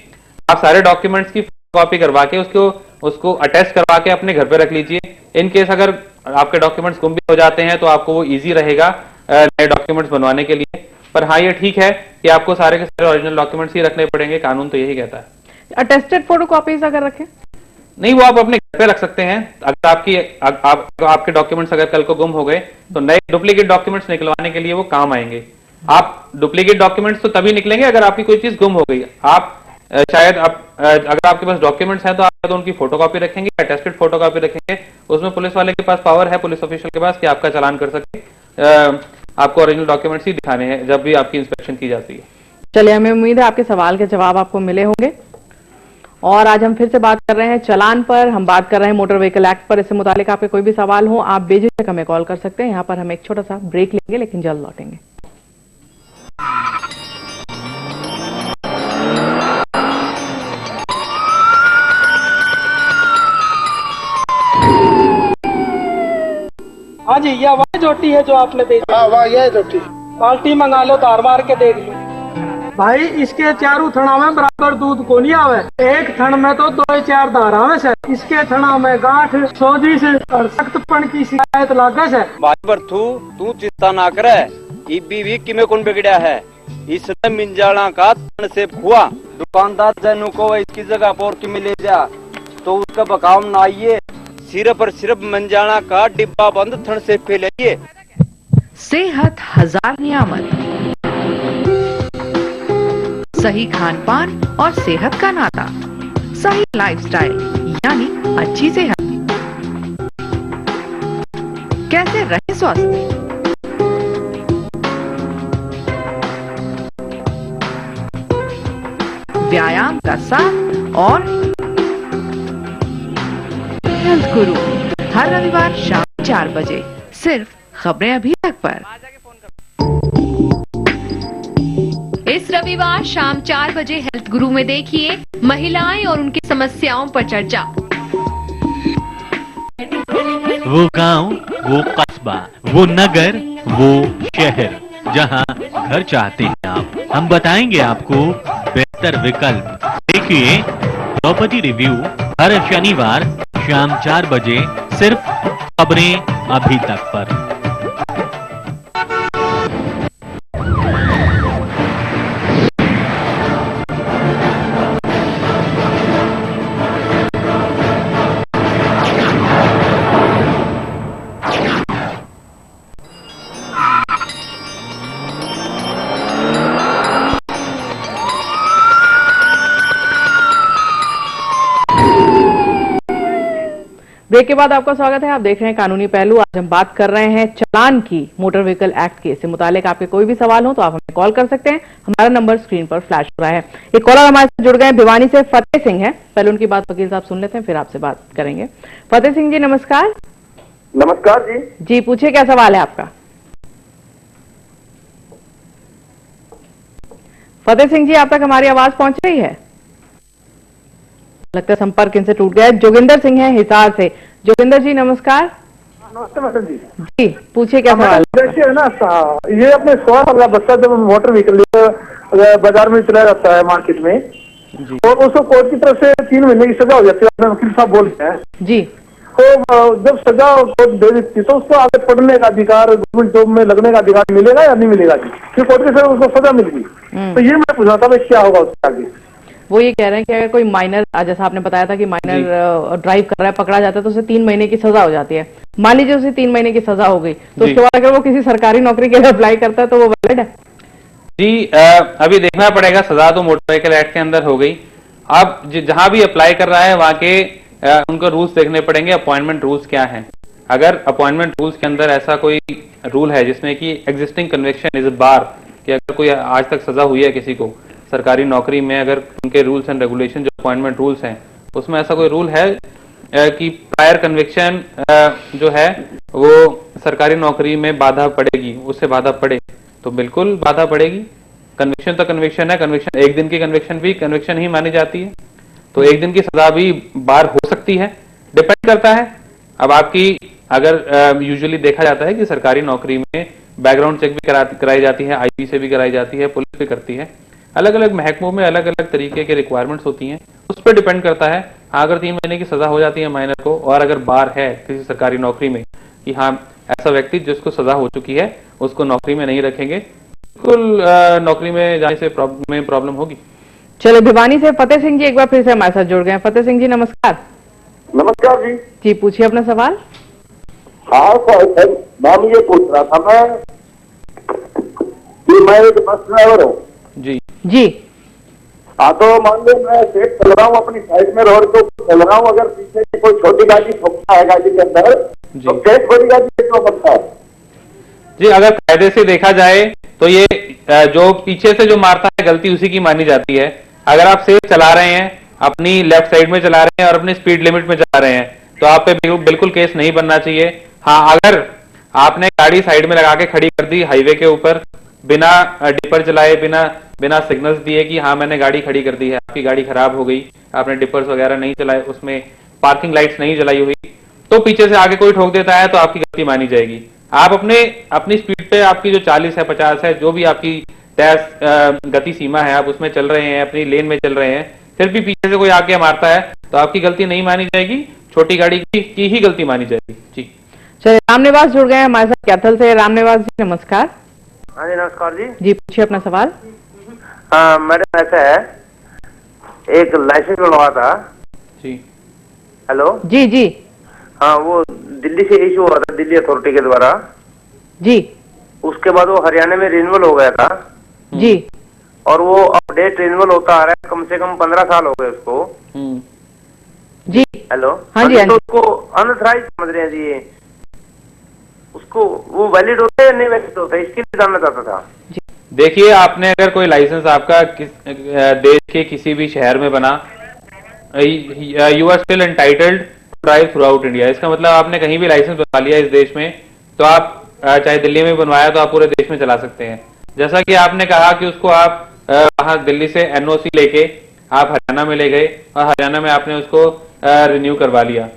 आप सारे डॉक्यूमेंट्स की कॉपी करवा के उसको अटैच करवा के अपने घर पे रख लीजिए। इन केस अगर आपके डॉक्यूमेंट्स गुम भी हो जाते हैं तो आपको वो इजी रहेगा नए डॉक्यूमेंट्स बनवाने के लिए। पर हाँ, ये ठीक है कि आपको सारे के सारे ओरिजिनल डॉक्यूमेंट्स ही रखने पड़ेंगे, कानून तो यही कहता है। अटेस्टेड फोटोकॉपीज अगर रखें नहीं, वो आप अपने घर पे रख सकते हैं। अगर आपके डॉक्यूमेंट्स अगर कल को गुम हो गए तो नए डुप्लीकेट डॉक्यूमेंट्स निकलवाने के लिए वो काम आएंगे। आप डुप्लीकेट डॉक्यूमेंट्स तो तभी निकलेंगे अगर आपकी कोई चीज गुम हो गई। आप शायद अगर आपके पास डॉक्यूमेंट्स हैं तो आप तो उनकी फोटोकॉपी रखेंगे, अटेस्टेड फोटोकॉपी रखेंगे, उसमें पुलिस वाले के पास पावर है, पुलिस ऑफिशियल के पास, कि आपका चालान कर सके। आपको ओरिजिनल डॉक्यूमेंट्स ही दिखाने हैं जब भी आपकी इंस्पेक्शन की जाती है। चलिए, हमें उम्मीद है आपके सवाल के जवाब आपको मिले होंगे। और आज हम फिर से बात कर रहे हैं चालान पर, हम बात कर रहे हैं मोटर व्हीकल एक्ट पर। इससे मुतालिक आपके कोई भी सवाल हो आप बेझिझक हमें कॉल कर सकते हैं। यहाँ पर हम एक छोटा सा ब्रेक लेंगे, लेकिन जल्द लौटेंगे। हाँ जी, यह वही रोटी है जो आपने भेजी। हाँ वाह, यह रोटी बाल्टी मंगा लो, धार मार के देख लो भाई। इसके चारों थना में बराबर दूध को नहीं आवे, एक थन में तो 2-4 धार आवे से। इसके थना में गांठ, सोजिश और सख्तपन की शिकायत लागे से। भाई बर्थू तू चिंता ना करे, इबी भी किमे कौन बिगड़ा है। इसने मिंजाना का थन से हुआ, दुकानदार जैनू को इसकी जगह पर की मिले जा तो उसका बकाम ना आइए। सिर्फ और सिर्फ मंजाना का डिब्बा बंद थन से फैलाइए। सेहत हजार नियामत, सही खान पान और सेहत का नाता, सही लाइफस्टाइल यानी अच्छी सेहत। कैसे रहे स्वस्थ? व्यायाम का साथ और हेल्थ गुरु हर रविवार शाम 4 बजे सिर्फ खबरें अभी तक पर। इस रविवार शाम 4 बजे हेल्थ गुरु में देखिए महिलाएं और उनकी समस्याओं पर चर्चा। वो गांव, वो कस्बा, वो नगर, वो शहर, जहां घर चाहते हैं आप, हम बताएंगे आपको बेहतर विकल्प। देखिए प्रॉपर्टी रिव्यू हर शनिवार शाम 4 बजे सिर्फ खबरें अभी तक पर। ब्रेक के बाद आपका स्वागत है। आप देख रहे हैं कानूनी पहलू। आज हम बात कर रहे हैं चालान की, मोटर व्हीकल एक्ट के। इससे मुतालिक आपके कोई भी सवाल हो तो आप हमें कॉल कर सकते हैं। हमारा नंबर स्क्रीन पर फ्लैश हो रहा है। एक कॉलर हमारे साथ जुड़ गए हैं, भिवानी से फतेह सिंह है। पहले उनकी बात वकील साहब सुन लेते हैं, फिर आपसे बात करेंगे। फतेह सिंह जी नमस्कार। नमस्कार जी। जी पूछिए, क्या सवाल है आपका? फतेह सिंह जी, आप तक हमारी आवाज पहुंच रही है? लगता है संपर्क इनसे टूट गया। जोगिंदर सिंह है हिसार से। जोगिंदर जी नमस्कार। नमस्ते मैडम जी। जी पूछिए, क्या सवाल? जैसे है ना, ये अपने 16 साल का बच्चा जब मोटर व्हीकल बाजार में चला जाता है मार्केट में, और उसको कोर्ट की तरफ से 3 महीने की सजा हो जाती है, वकील साहब बोलते हैं जी। तो जब सजा कोर्ट दे देती है तो उसको आगे पढ़ने का अधिकार, गवर्नमेंट जॉब में लगने का अधिकार मिलेगा या नहीं मिलेगा जी? फिर कोर्ट की तरफ उसको सजा मिल गई, तो ये मैं पूछना था क्या होगा उसके आगे? वो ये कह रहे हैं कि अगर कोई माइनर, जैसा आपने बताया था कि माइनर ड्राइव कर रहा है, पकड़ा जाता है तो उसे 3 महीने की सजा हो जाती है। मान लीजिए उसे 3 महीने की सजा हो गई, तो उसके बाद अगर वो किसी सरकारी नौकरी के लिए अप्लाई करता है तो वो वैलिड है? जी अभी देखना पड़ेगा। सजा तो मोटर व्हीकल एक्ट के अंदर हो गई। अब जहां भी अप्लाई कर रहा है वहां के उनको रूल्स देखने पड़ेंगे, अपॉइंटमेंट रूल्स क्या हैं। अगर अपॉइंटमेंट रूल्स के अंदर ऐसा कोई रूल है जिसमें कि एग्जिस्टिंग कन्विक्शन इज अ बार, कि अगर कोई आज तक सजा हुई है किसी को सरकारी नौकरी में, अगर उनके रूल्स एंड रेगुलेशन जो अपॉइंटमेंट रूल्स हैं उसमें ऐसा कोई रूल है कि प्रायर कन्विक्शन जो है वो सरकारी नौकरी में बाधा पड़ेगी, उससे बाधा पड़े, तो बिल्कुल बाधा पड़ेगी। कन्विक्शन तो कन्विक्शन है। कन्विक्शन 1 दिन की कन्विक्शन भी कन्विक्शन ही मानी जाती है, तो 1 दिन की सजा भी बार हो सकती है। डिपेंड करता है अब आपकी, अगर यूजुअली देखा जाता है कि सरकारी नौकरी में बैकग्राउंड चेक भी कराई जाती है, आईबी से भी कराई जाती है, पुलिस भी करती है। अलग अलग महकमों में अलग अलग तरीके के रिक्वायरमेंट्स होती हैं, उस पर डिपेंड करता है। अगर 3 महीने की सजा हो जाती है माइनर को, और अगर बार है किसी सरकारी नौकरी में कि हाँ ऐसा व्यक्ति जिसको सजा हो चुकी है उसको नौकरी में नहीं रखेंगे, बिल्कुल नौकरी में जाने से प्रॉब्लम होगी। चलो भिवानी से फतेह सिंह जी एक बार फिर से हमारे साथ जुड़ गए हैं। फतेह सिंह जी नमस्कार। नमस्कार जी। जी पूछिए अपना सवाल। हाँ मैम, ये पूछ रहा था मैं कि मैं एक बस ड्राइवर हूँ जी। जी हाँ, तो मान लो मैं सेट चल रहा हूँ, अपनी साइड में रोड को चल रहा हूँ, अगर पीछे से कोई छोटी गाड़ी ठोकता है गाड़ी के अंदर तो कैसे छोटी गाड़ी क्यों बनता है? जी अगर कायदे से देखा जाए तो ये जो पीछे से जो मारता है गलती उसी की मानी जाती है। अगर आप सेफ चला रहे हैं, अपनी लेफ्ट साइड में चला रहे हैं और अपनी स्पीड लिमिट में चला रहे हैं, तो आप पे बिल्कुल केस नहीं बनना चाहिए। हाँ, अगर आपने गाड़ी साइड में लगा के खड़ी कर दी हाईवे के ऊपर, बिना डिपर चलाए, बिना सिग्नल्स दिए कि हाँ मैंने गाड़ी खड़ी कर दी है, आपकी गाड़ी खराब हो गई, आपने डिपर्स वगैरह नहीं चलाए, उसमें पार्किंग लाइट्स नहीं जलाई हुई, तो पीछे से आगे कोई ठोक देता है तो आपकी गलती मानी जाएगी। आप अपनी स्पीड पे, आपकी जो 40 है 50 है, जो भी आपकी तय गति सीमा है, आप उसमें चल रहे हैं, अपनी लेन में चल रहे हैं, फिर भी पीछे से कोई आके मारता है तो आपकी गलती नहीं मानी जाएगी, छोटी गाड़ी की ही गलती मानी जाएगी। जी चलिए, रामनिवास जुड़ गए हैं हमारे साथ कैथल से। रामनिवास जी नमस्कार। हाँ जी नमस्कार जी। जी पूछिए अपना सवाल। हाँ, मैडम ऐसा है, एक लाइसेंस बनवा था जी। हेलो जी जी। हाँ, वो दिल्ली से इशू हुआ था, दिल्ली अथॉरिटी के द्वारा जी। उसके बाद वो हरियाणा में रिन्यूअल हो गया था जी, और वो अपडेट रिन्यूअल होता आ रहा है, कम से कम 15 साल हो गए उसको। जी हेलो। हाँ जी। तो उसको अनऑथराइज समझ रहे हैं जी, ये उसको वो वैलिड होता है या नहीं वैलिड होता है, इसके लिए जानना चाहता था। देखिए, आपने अगर कोई लाइसेंस आपका देश के किसी भी शहर में बना, you are still entitled to drive throughout India. इसका मतलब आपने कहीं भी लाइसेंस बनवा लिया इस देश में तो आप चाहे दिल्ली में बनवाया तो आप पूरे देश में चला सकते हैं। जैसा कि आपने कहा कि उसको आप वहां दिल्ली से एनओसी लेके आप हरियाणा में ले गए और हरियाणा में आपने उसको रिन्यू करवा लिया।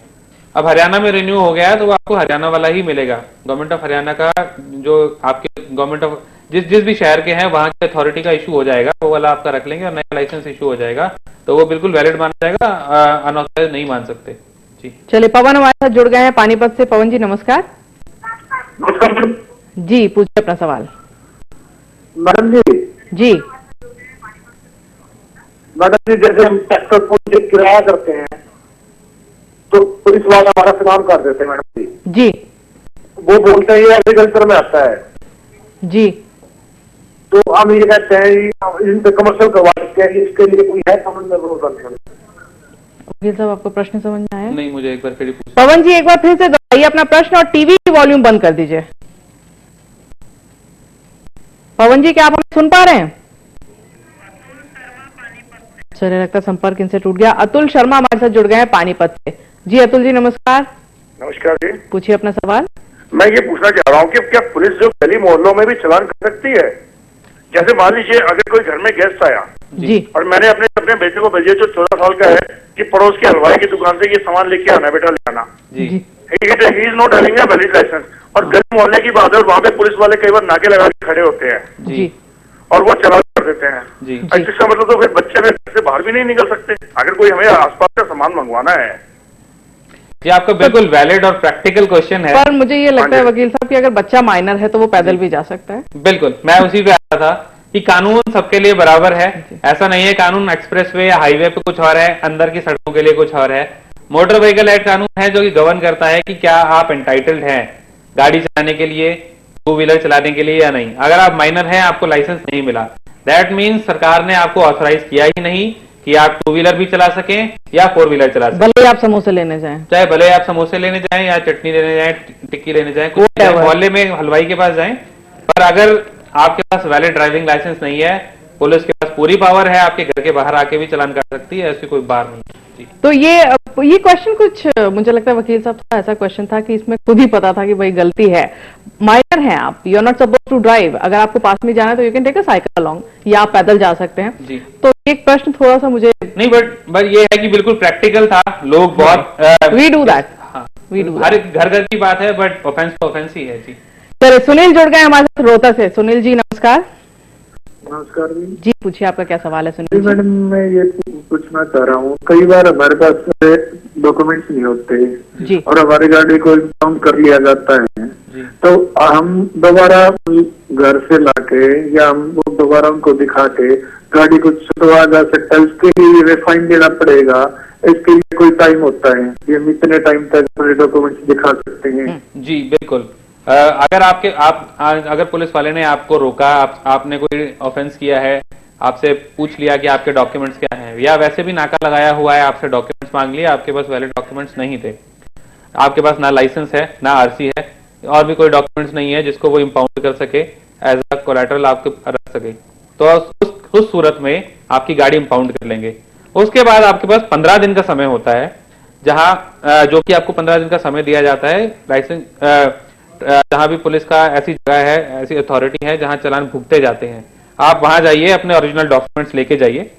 अब हरियाणा में रिन्यू हो गया तो आपको हरियाणा वाला ही मिलेगा। गवर्नमेंट ऑफ हरियाणा का जो आपके गवर्नमेंट ऑफ जिस भी शहर के हैं वहां की अथॉरिटी का इशू हो जाएगा, वो वाला आपका रख लेंगे और नया लाइसेंस इशू हो जाएगा तो वो बिल्कुल वैलिड माना जाएगा, अनऑथराइज्ड नहीं मान सकते। जी चलिए, पवन हमारे साथ जुड़ गए हैं पानीपत से। पवन जी नमस्कार। जी पूछिए अपना सवाल। मैडम जी जैसे हम ट्रैक्टर को किराया करते हैं तो पुलिस वाले हमारा चलान कर देते हैं मैडम जी। वो बोलते हैं ये एग्रीकल्चर में आता है जी, तो हम ये कहते हैं इन पे कमर्शियल करवा सकते हैं, इसके लिए कोई है समझ में? वकील साहब आपको प्रश्न समझ में आया? नहीं, मुझे एक बार फिर पवन जी एक बार फिर से दोहराइए अपना प्रश्न और टीवी की वॉल्यूम बंद कर दीजिए। पवन जी क्या आप हमें सुन पा रहे हैं? चलिए, लगता संपर्क इनसे टूट गया। अतुल शर्मा हमारे साथ जुड़ गए हैं पानीपत से। जी अतुल जी नमस्कार। नमस्कार जी, पूछिए अपना सवाल। मैं ये पूछना चाह रहा हूँ कि क्या पुलिस जो गली मोहल्लों में भी चलान कर सकती है? जैसे मान लीजिए अगर कोई घर में गेस्ट आया जी और मैंने अपने बेटे को भेजिए जो 14 साल का है कि पड़ोस के हलवाई की दुकान से ये सामान लेके आना बेटा, ले आना। He is not having a valid licence. और गली मोहल्ले की बात है, वहाँ पे पुलिस वाले कई बार नाके लगा के खड़े होते हैं जी और वो चलान कर देते हैं। इसका मतलब तो फिर बच्चे में से बाहर भी नहीं निकल सकते अगर कोई हमें आसपास का सामान मंगवाना है। ये आपका बिल्कुल वैलिड और प्रैक्टिकल क्वेश्चन है। पर मुझे ये लगता है वकील साहब कि अगर बच्चा माइनर है तो वो पैदल भी जा सकता है। बिल्कुल, मैं उसी पे आ रहा था कि कानून सबके लिए बराबर है। ऐसा नहीं है कानून एक्सप्रेसवे या हाईवे पे कुछ और है, अंदर की सड़कों के लिए कुछ और है। मोटर व्हीकल एक्ट कानून है जो कि गवर्न करता है कि क्या आप एंटाइटल्ड हैं गाड़ी चलाने के लिए, टू व्हीलर चलाने के लिए या नहीं। अगर आप माइनर हैं, आपको लाइसेंस नहीं मिला, दैट मीन्स सरकार ने आपको ऑथराइज किया ही नहीं कि आप टू व्हीलर भी चला सकें या फोर व्हीलर चला सकें। भले आप समोसे लेने जाएं, चाहे भले आप समोसे लेने जाएं या चटनी लेने जाएं, टिक्की लेने जाएं, मोहल्ले में हलवाई के पास जाएं, पर अगर आपके पास वैलिड ड्राइविंग लाइसेंस नहीं है, पुलिस के पास पूरी पावर है आपके घर के बाहर आके भी चालान कर सकती है, ऐसी कोई बात नहीं। तो ये क्वेश्चन कुछ मुझे लगता है वकील साहब का ऐसा क्वेश्चन था कि इसमें खुद ही पता था कि भाई गलती है, माइनर हैं आप, you are not suppose to drive. अगर आपको पास में जाना है तो you can take a cycle along या आप पैदल जा सकते हैं जी। तो एक प्रश्न थोड़ा सा मुझे नहीं, बट ये है कि बिल्कुल प्रैक्टिकल था। लोग बहुत वी डू दैट, हर घर की बात है, बट ऑफेंस तो ऑफेंस ही है जी। चलिए, सुनील जुड़ गए हमारे साथ रोहतक से। सुनील जी नमस्कार। नमस्कार जी पूछिए आपका क्या सवाल है सुनील जी? मैडम मैं ये पूछना चाह रहा हूँ, कई बार हमारे पास डॉक्यूमेंट्स नहीं होते जी और हमारी गाड़ी को इम्पाउंड कर लिया जाता है तो हम दोबारा घर से लाके या हम दोबारा उनको दिखा के गाड़ी को छुटवा जा सकता है, उसके लिए फाइन देना पड़ेगा, इसके लिए कोई टाइम होता है, ये इतने टाइम तक अपने डॉक्यूमेंट्स दिखा सकते हैं? जी बिल्कुल। अगर अगर पुलिस वाले ने आपको रोका, आपने कोई ऑफेंस किया है, आपसे पूछ लिया कि आपके डॉक्यूमेंट्स क्या हैं, या वैसे भी नाका लगाया हुआ है, आपसे डॉक्यूमेंट्स मांग लिए, आपके पास वैलिड डॉक्यूमेंट्स नहीं थे, आपके पास ना लाइसेंस है ना आरसी है और भी कोई डॉक्यूमेंट्स नहीं है जिसको वो इंपाउंड कर सके, एज अ कोलैटरल आपको रख सके, तो उस सूरत में आपकी गाड़ी इंपाउंड कर लेंगे। उसके बाद आपके पास 15 दिन का समय होता है, जहां जो कि आपको 15 दिन का समय दिया जाता है लाइसेंस, जहां भी पुलिस का ऐसी जगह है, ऐसी अथॉरिटी है जहां चालान भुगते जाते हैं, आप वहां जाइए, अपने ओरिजिनल डॉक्यूमेंट्स लेके जाइए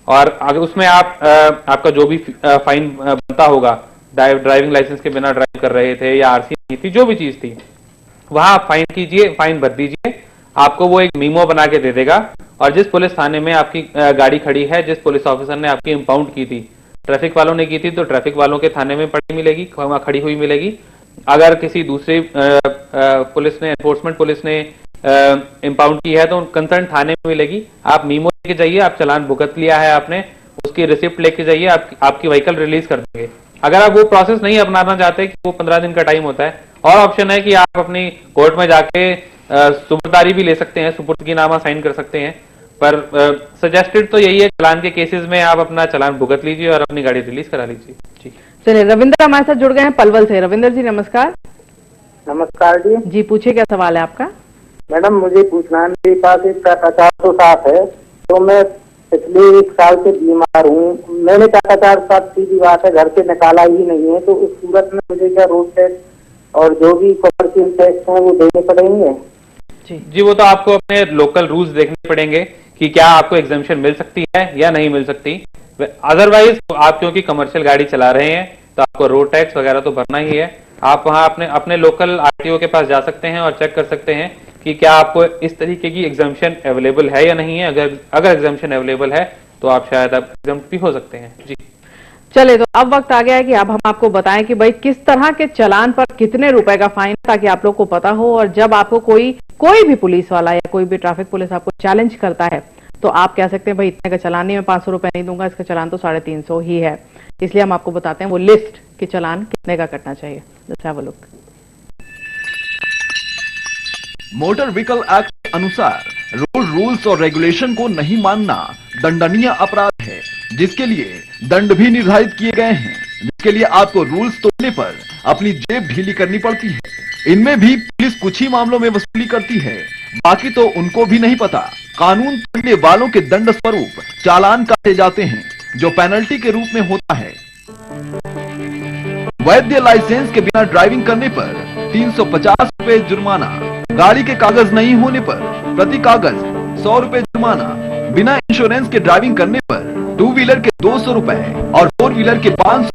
और अगर उसमें आपका जो भी फाइन बनता होगा, ड्राइविंग लाइसेंस के बिना ड्राइव कर रहे थे या आरसी नहीं थी, जो भी चीज थी, वहां आप फाइन कीजिए, फाइन भर दीजिए, आपको वो एक मीमो बना के दे देगा और जिस पुलिस थाने में आपकी गाड़ी खड़ी है, जिस पुलिस ऑफिसर ने आपकी इंपाउंड की थी, ट्रैफिक वालों ने की थी तो ट्रैफिक वालों के थाने में पड़ी मिलेगी, खड़ी हुई मिलेगी। अगर किसी दूसरी पुलिस ने, एनफोर्समेंट पुलिस ने इंपाउंड की है तो कंसर्न थाने में मिलेगी। आप मीमो लेके जाइए, आप चालान भुगत लिया है आपने, उसकी रिसिप्ट लेके जाइए, आपकी व्हीकल रिलीज कर देंगे। अगर आप वो प्रोसेस नहीं अपनाना चाहते कि वो 15 दिन का टाइम होता है, और ऑप्शन है कि आप अपनी कोर्ट में जाके सुपुर्दारी भी ले सकते हैं, सुपुर्दगीनामा साइन कर सकते हैं, पर सजेस्टेड तो यही है चालान के केसेस में आप अपना चालान भुगत लीजिए और अपनी गाड़ी रिलीज करा लीजिए। जी चलिए, रविंद्र हमारे साथ जुड़ गए हैं पलवल से। रविंद्र जी नमस्कार। नमस्कार जी। जी पूछिए क्या सवाल है आपका? मैडम मुझे पूछना है, मेरे पास एक 407 है तो मैं पिछले 1 साल से बीमार हूँ। मैंने लगातार साथ सीधी बात है घर से निकाला ही नहीं है, तो इस सूरत में मुझे क्या रोड टैक्स और जो भी कमर्शियल टैक्स है वो देने पड़ेंगे? जी वो तो आपको अपने लोकल रूल्स देखने पड़ेंगे कि क्या आपको एग्जम्पशन मिल सकती है या नहीं मिल सकती। अदरवाइज आप क्योंकि कमर्शियल गाड़ी चला रहे हैं तो आपको रोड टैक्स वगैरह तो भरना ही है। आप वहां अपने लोकल आरटीओ के पास जा सकते हैं और चेक कर सकते हैं कि क्या आपको इस तरीके की एग्जम्पशन अवेलेबल है या नहीं है। अगर एग्जम्पशन अवेलेबल है तो आप शायद एग्जम्प्ट भी हो सकते हैं। जी चले, तो अब वक्त आ गया है कि अब हम आपको बताएं कि भाई किस तरह के चालान पर कितने रुपए का फाइन, ताकि आप लोग को पता हो। और जब आपको कोई भी पुलिस वाला या कोई भी ट्रैफिक पुलिस आपको चैलेंज करता है तो आप कह सकते हैं भाई इतने का चालान नहीं, मैं 500 रुपए नहीं दूंगा, इसका चालान तो 350 ही है। इसलिए हम आपको बताते हैं वो लिस्ट कि चालान कितने का कटना चाहिए। Let's have a look. Motor vehicle act के अनुसार रोड रूल्स और रेगुलेशन को नहीं मानना दंडनीय अपराध है, जिसके लिए दंड भी निर्धारित किए गए हैं, जिसके लिए आपको रूल्स तोड़ने पर अपनी जेब ढीली करनी पड़ती है। इनमें भी पुलिस कुछ ही मामलों में वसूली करती है, बाकी तो उनको भी नहीं पता। कानून तोड़ने वालों के दंड स्वरूप चालान काटे जाते हैं, जो पेनल्टी के रूप में होता है। वैध लाइसेंस के बिना ड्राइविंग करने पर 350 रुपए जुर्माना, गाड़ी के कागज नहीं होने पर प्रति कागज 100 रुपए जुर्माना, बिना इंश्योरेंस के ड्राइविंग करने पर 2 व्हीलर के 200 रुपए और 4 व्हीलर के 500।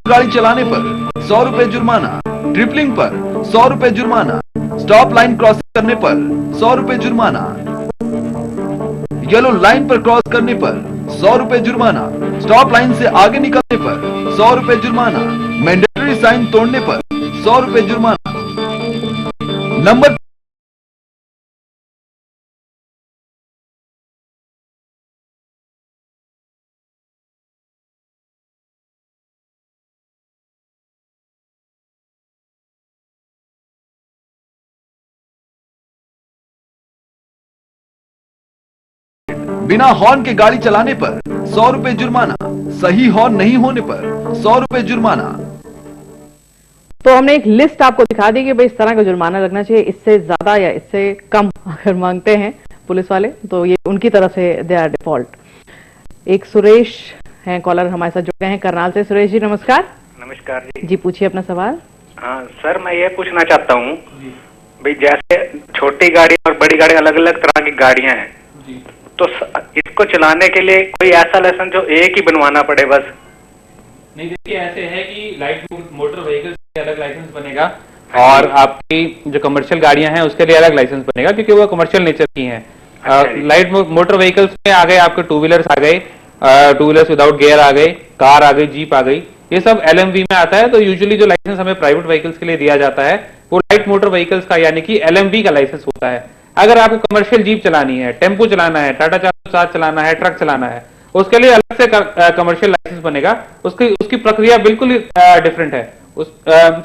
गाड़ी चलाने पर 100 रुपए जुर्माना, ट्रिपलिंग पर 100 रुपए जुर्माना, स्टॉप लाइन क्रॉस करने पर 100 रुपए जुर्माना, येलो लाइन पर क्रॉस करने पर 100 रुपए जुर्माना, स्टॉप लाइन से आगे निकलने पर 100 रुपए जुर्माना, मैंडेटरी साइन तोड़ने पर 100 रुपए जुर्माना। नंबर बिना हॉर्न के गाड़ी चलाने पर 100 रुपए जुर्माना, सही हॉर्न नहीं होने पर 100 रुपए जुर्माना। तो हमने एक लिस्ट आपको दिखा दी कि भाई इस तरह का जुर्माना लगना चाहिए। इससे ज्यादा या इससे कम अगर मांगते हैं पुलिस वाले तो ये उनकी तरफ से दे आर डिफॉल्ट। एक सुरेश हैं कॉलर हमारे साथ जुड़ गए हैं करनाल से। सुरेश जी नमस्कार। नमस्कार जी। जी पूछिए अपना सवाल। हाँ सर, मैं ये पूछना चाहता हूँ भाई, जैसे छोटी गाड़ी और बड़ी गाड़ी अलग अलग तरह की गाड़ियां हैं, तो इसको चलाने के लिए कोई ऐसा लाइसेंस जो एक ही बनवाना पड़े बस? नहीं, देखिए ऐसे है कि लाइट मोटर व्हीकल्स के अलग लाइसेंस बनेगा और आपकी जो कमर्शियल गाड़ियां हैं उसके लिए अलग लाइसेंस बनेगा, क्योंकि वो कमर्शियल नेचर की हैं। लाइट मोटर व्हीकल्स में आ गए आपके 2 व्हीलर्स आ गए, 2 व्हीलर्स विदाउट गियर आ गए, कार आ गई, जीप आ गई, ये सब LMV में आता है। तो यूजुअली जो लाइसेंस हमें प्राइवेट व्हीकल्स के लिए दिया जाता है वो लाइट मोटर व्हीकल्स का यानी कि LMV का लाइसेंस होता है। अगर आपको कमर्शियल जीप चलानी है, टेम्पो चलाना है, टाटा 407 चलाना है, ट्रक चलाना है, उसके लिए अलग से कमर्शियल लाइसेंस बनेगा। उसकी प्रक्रिया बिल्कुल डिफरेंट है। तो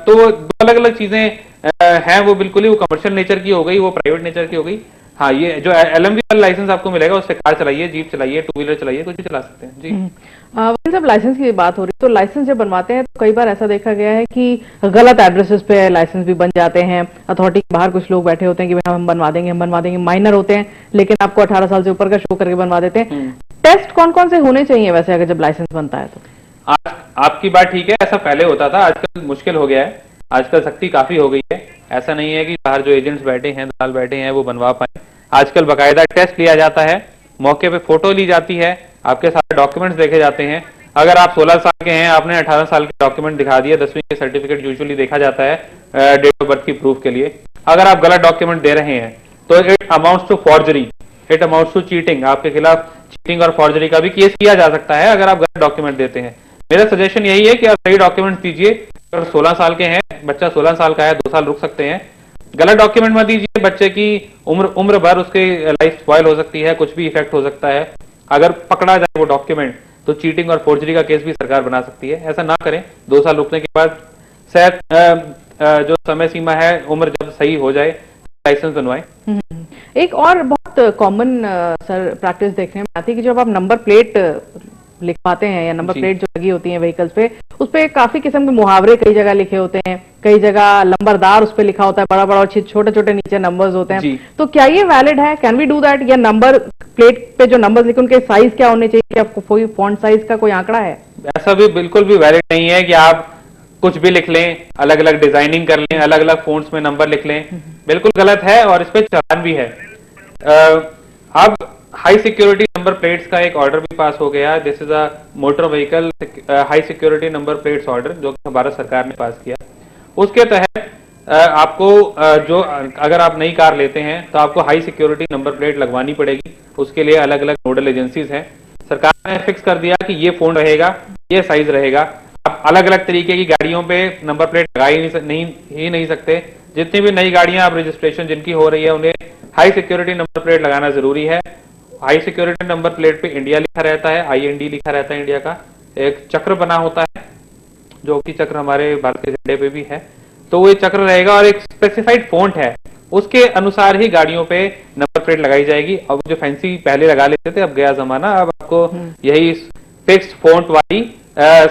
दो अलग अलग चीजें हैं, वो बिल्कुल ही वो कमर्शियल नेचर की हो गई, वो प्राइवेट नेचर की हो गई। हाँ, ये जो LMV वाला लाइसेंस आपको मिलेगा उससे कार चलाइए, जीप चलाइए, 2 व्हीलर चलाइए, कुछ भी चला सकते हैं। जी जब लाइसेंस की बात हो रही है तो लाइसेंस जब बनवाते हैं तो कई बार ऐसा देखा गया है कि गलत एड्रेसेस पे लाइसेंस भी बन जाते हैं। अथॉरिटी के बाहर कुछ लोग बैठे होते हैं कि हम बनवा देंगे, माइनर होते हैं लेकिन आपको 18 साल से ऊपर का शो करके बनवा देते हैं। टेस्ट कौन कौन से होने चाहिए वैसे अगर जब लाइसेंस बनता है तो? आपकी बात ठीक है, ऐसा पहले होता था, आजकल मुश्किल हो गया है, आजकल सख्ती काफी हो गई है। ऐसा नहीं है कि बाहर जो एजेंट्स बैठे हैं, दलाल बैठे हैं, वो बनवा पाए। आजकल बाकायदा टेस्ट लिया जाता है, मौके पे फोटो ली जाती है, आपके सारे डॉक्यूमेंट्स देखे जाते हैं। अगर आप 16 साल के हैं, आपने 18 साल के डॉक्यूमेंट दिखा दिया, 10वीं के सर्टिफिकेट यूजुअली देखा जाता है डेट ऑफ बर्थ की प्रूफ के लिए। अगर आप गलत डॉक्यूमेंट दे रहे हैं तो it amounts to forgery, it amounts to cheating. आपके खिलाफ चीटिंग और फॉर्जरी का भी केस किया जा सकता है अगर आप गलत डॉक्यूमेंट देते हैं। मेरा सजेशन यही है कि आप सही डॉक्यूमेंट दीजिए। अगर 16 साल के हैं, बच्चा 16 साल का है, 2 साल रुक सकते हैं। गलत डॉक्यूमेंट मत दीजिए, बच्चे की उम्र भर उसकी लाइफ स्पॉइल हो सकती है, कुछ भी इफेक्ट हो सकता है। अगर पकड़ा जाए वो डॉक्यूमेंट तो चीटिंग और फोर्जरी का केस भी सरकार बना सकती है। ऐसा ना करें। 2 साल रुकने के बाद शायद जो समय सीमा है, उम्र जब सही हो जाए लाइसेंस बनवाएं। एक और बहुत कॉमन सर प्रैक्टिस देखने में आती है कि जब आप नंबर प्लेट लिखवाते हैं या नंबर प्लेट जो लगी होती है व्हीकल्स पे, उस पे काफी किस्म के मुहावरे कई जगह लिखे होते हैं, कई जगह नंबरदार उस पे लिखा होता है बड़ा बड़ा और छोटे छोटे नीचे नंबर्स होते हैं। तो क्या ये वैलिड है? Can we do that? या नंबर प्लेट पे जो नंबर लिखे उनके साइज क्या होने चाहिए? क्या कोई फॉन्ट साइज का कोई आंकड़ा है? ऐसा भी बिल्कुल भी वैलिड नहीं है कि आप कुछ भी लिख लें, अलग अलग डिजाइनिंग कर लें, अलग अलग फोन्ट्स में नंबर लिख लें। बिल्कुल गलत है और इस पे चालान भी है। अब हाई सिक्योरिटी नंबर प्लेट्स का एक ऑर्डर भी पास हो गया। This is a motor vehicle high security number plates order जो कि भारत सरकार ने पास किया। उसके तहत आपको जो अगर आप नई कार लेते हैं तो आपको हाई सिक्योरिटी नंबर प्लेट लगवानी पड़ेगी। उसके लिए अलग अलग नोडल एजेंसीज हैं। सरकार ने फिक्स कर दिया कि ये फोन रहेगा, ये साइज रहेगा। आप अलग अलग तरीके की गाड़ियों पे नंबर प्लेट लगा ही नहीं सकते। जितनी भी नई गाड़ियां आप रजिस्ट्रेशन जिनकी हो रही है उन्हें हाई सिक्योरिटी नंबर प्लेट लगाना जरूरी है। हाई सिक्योरिटी नंबर प्लेट पे इंडिया लिखा रहता है, IND लिखा रहता है इंडिया का। एक चक्र बना होता है जो कि चक्र हमारे भारत के झंडे पे भी है। तो वो चक्र रहेगा और एक स्पेसिफाइड फॉन्ट है, उसके अनुसार ही गाड़ियों पे नंबर प्लेट लगाई जाएगी। अब जो फैंसी पहले लगा लेते थे, अब गया जमाना, अब आपको यही फिक्स्ड फॉन्ट वाली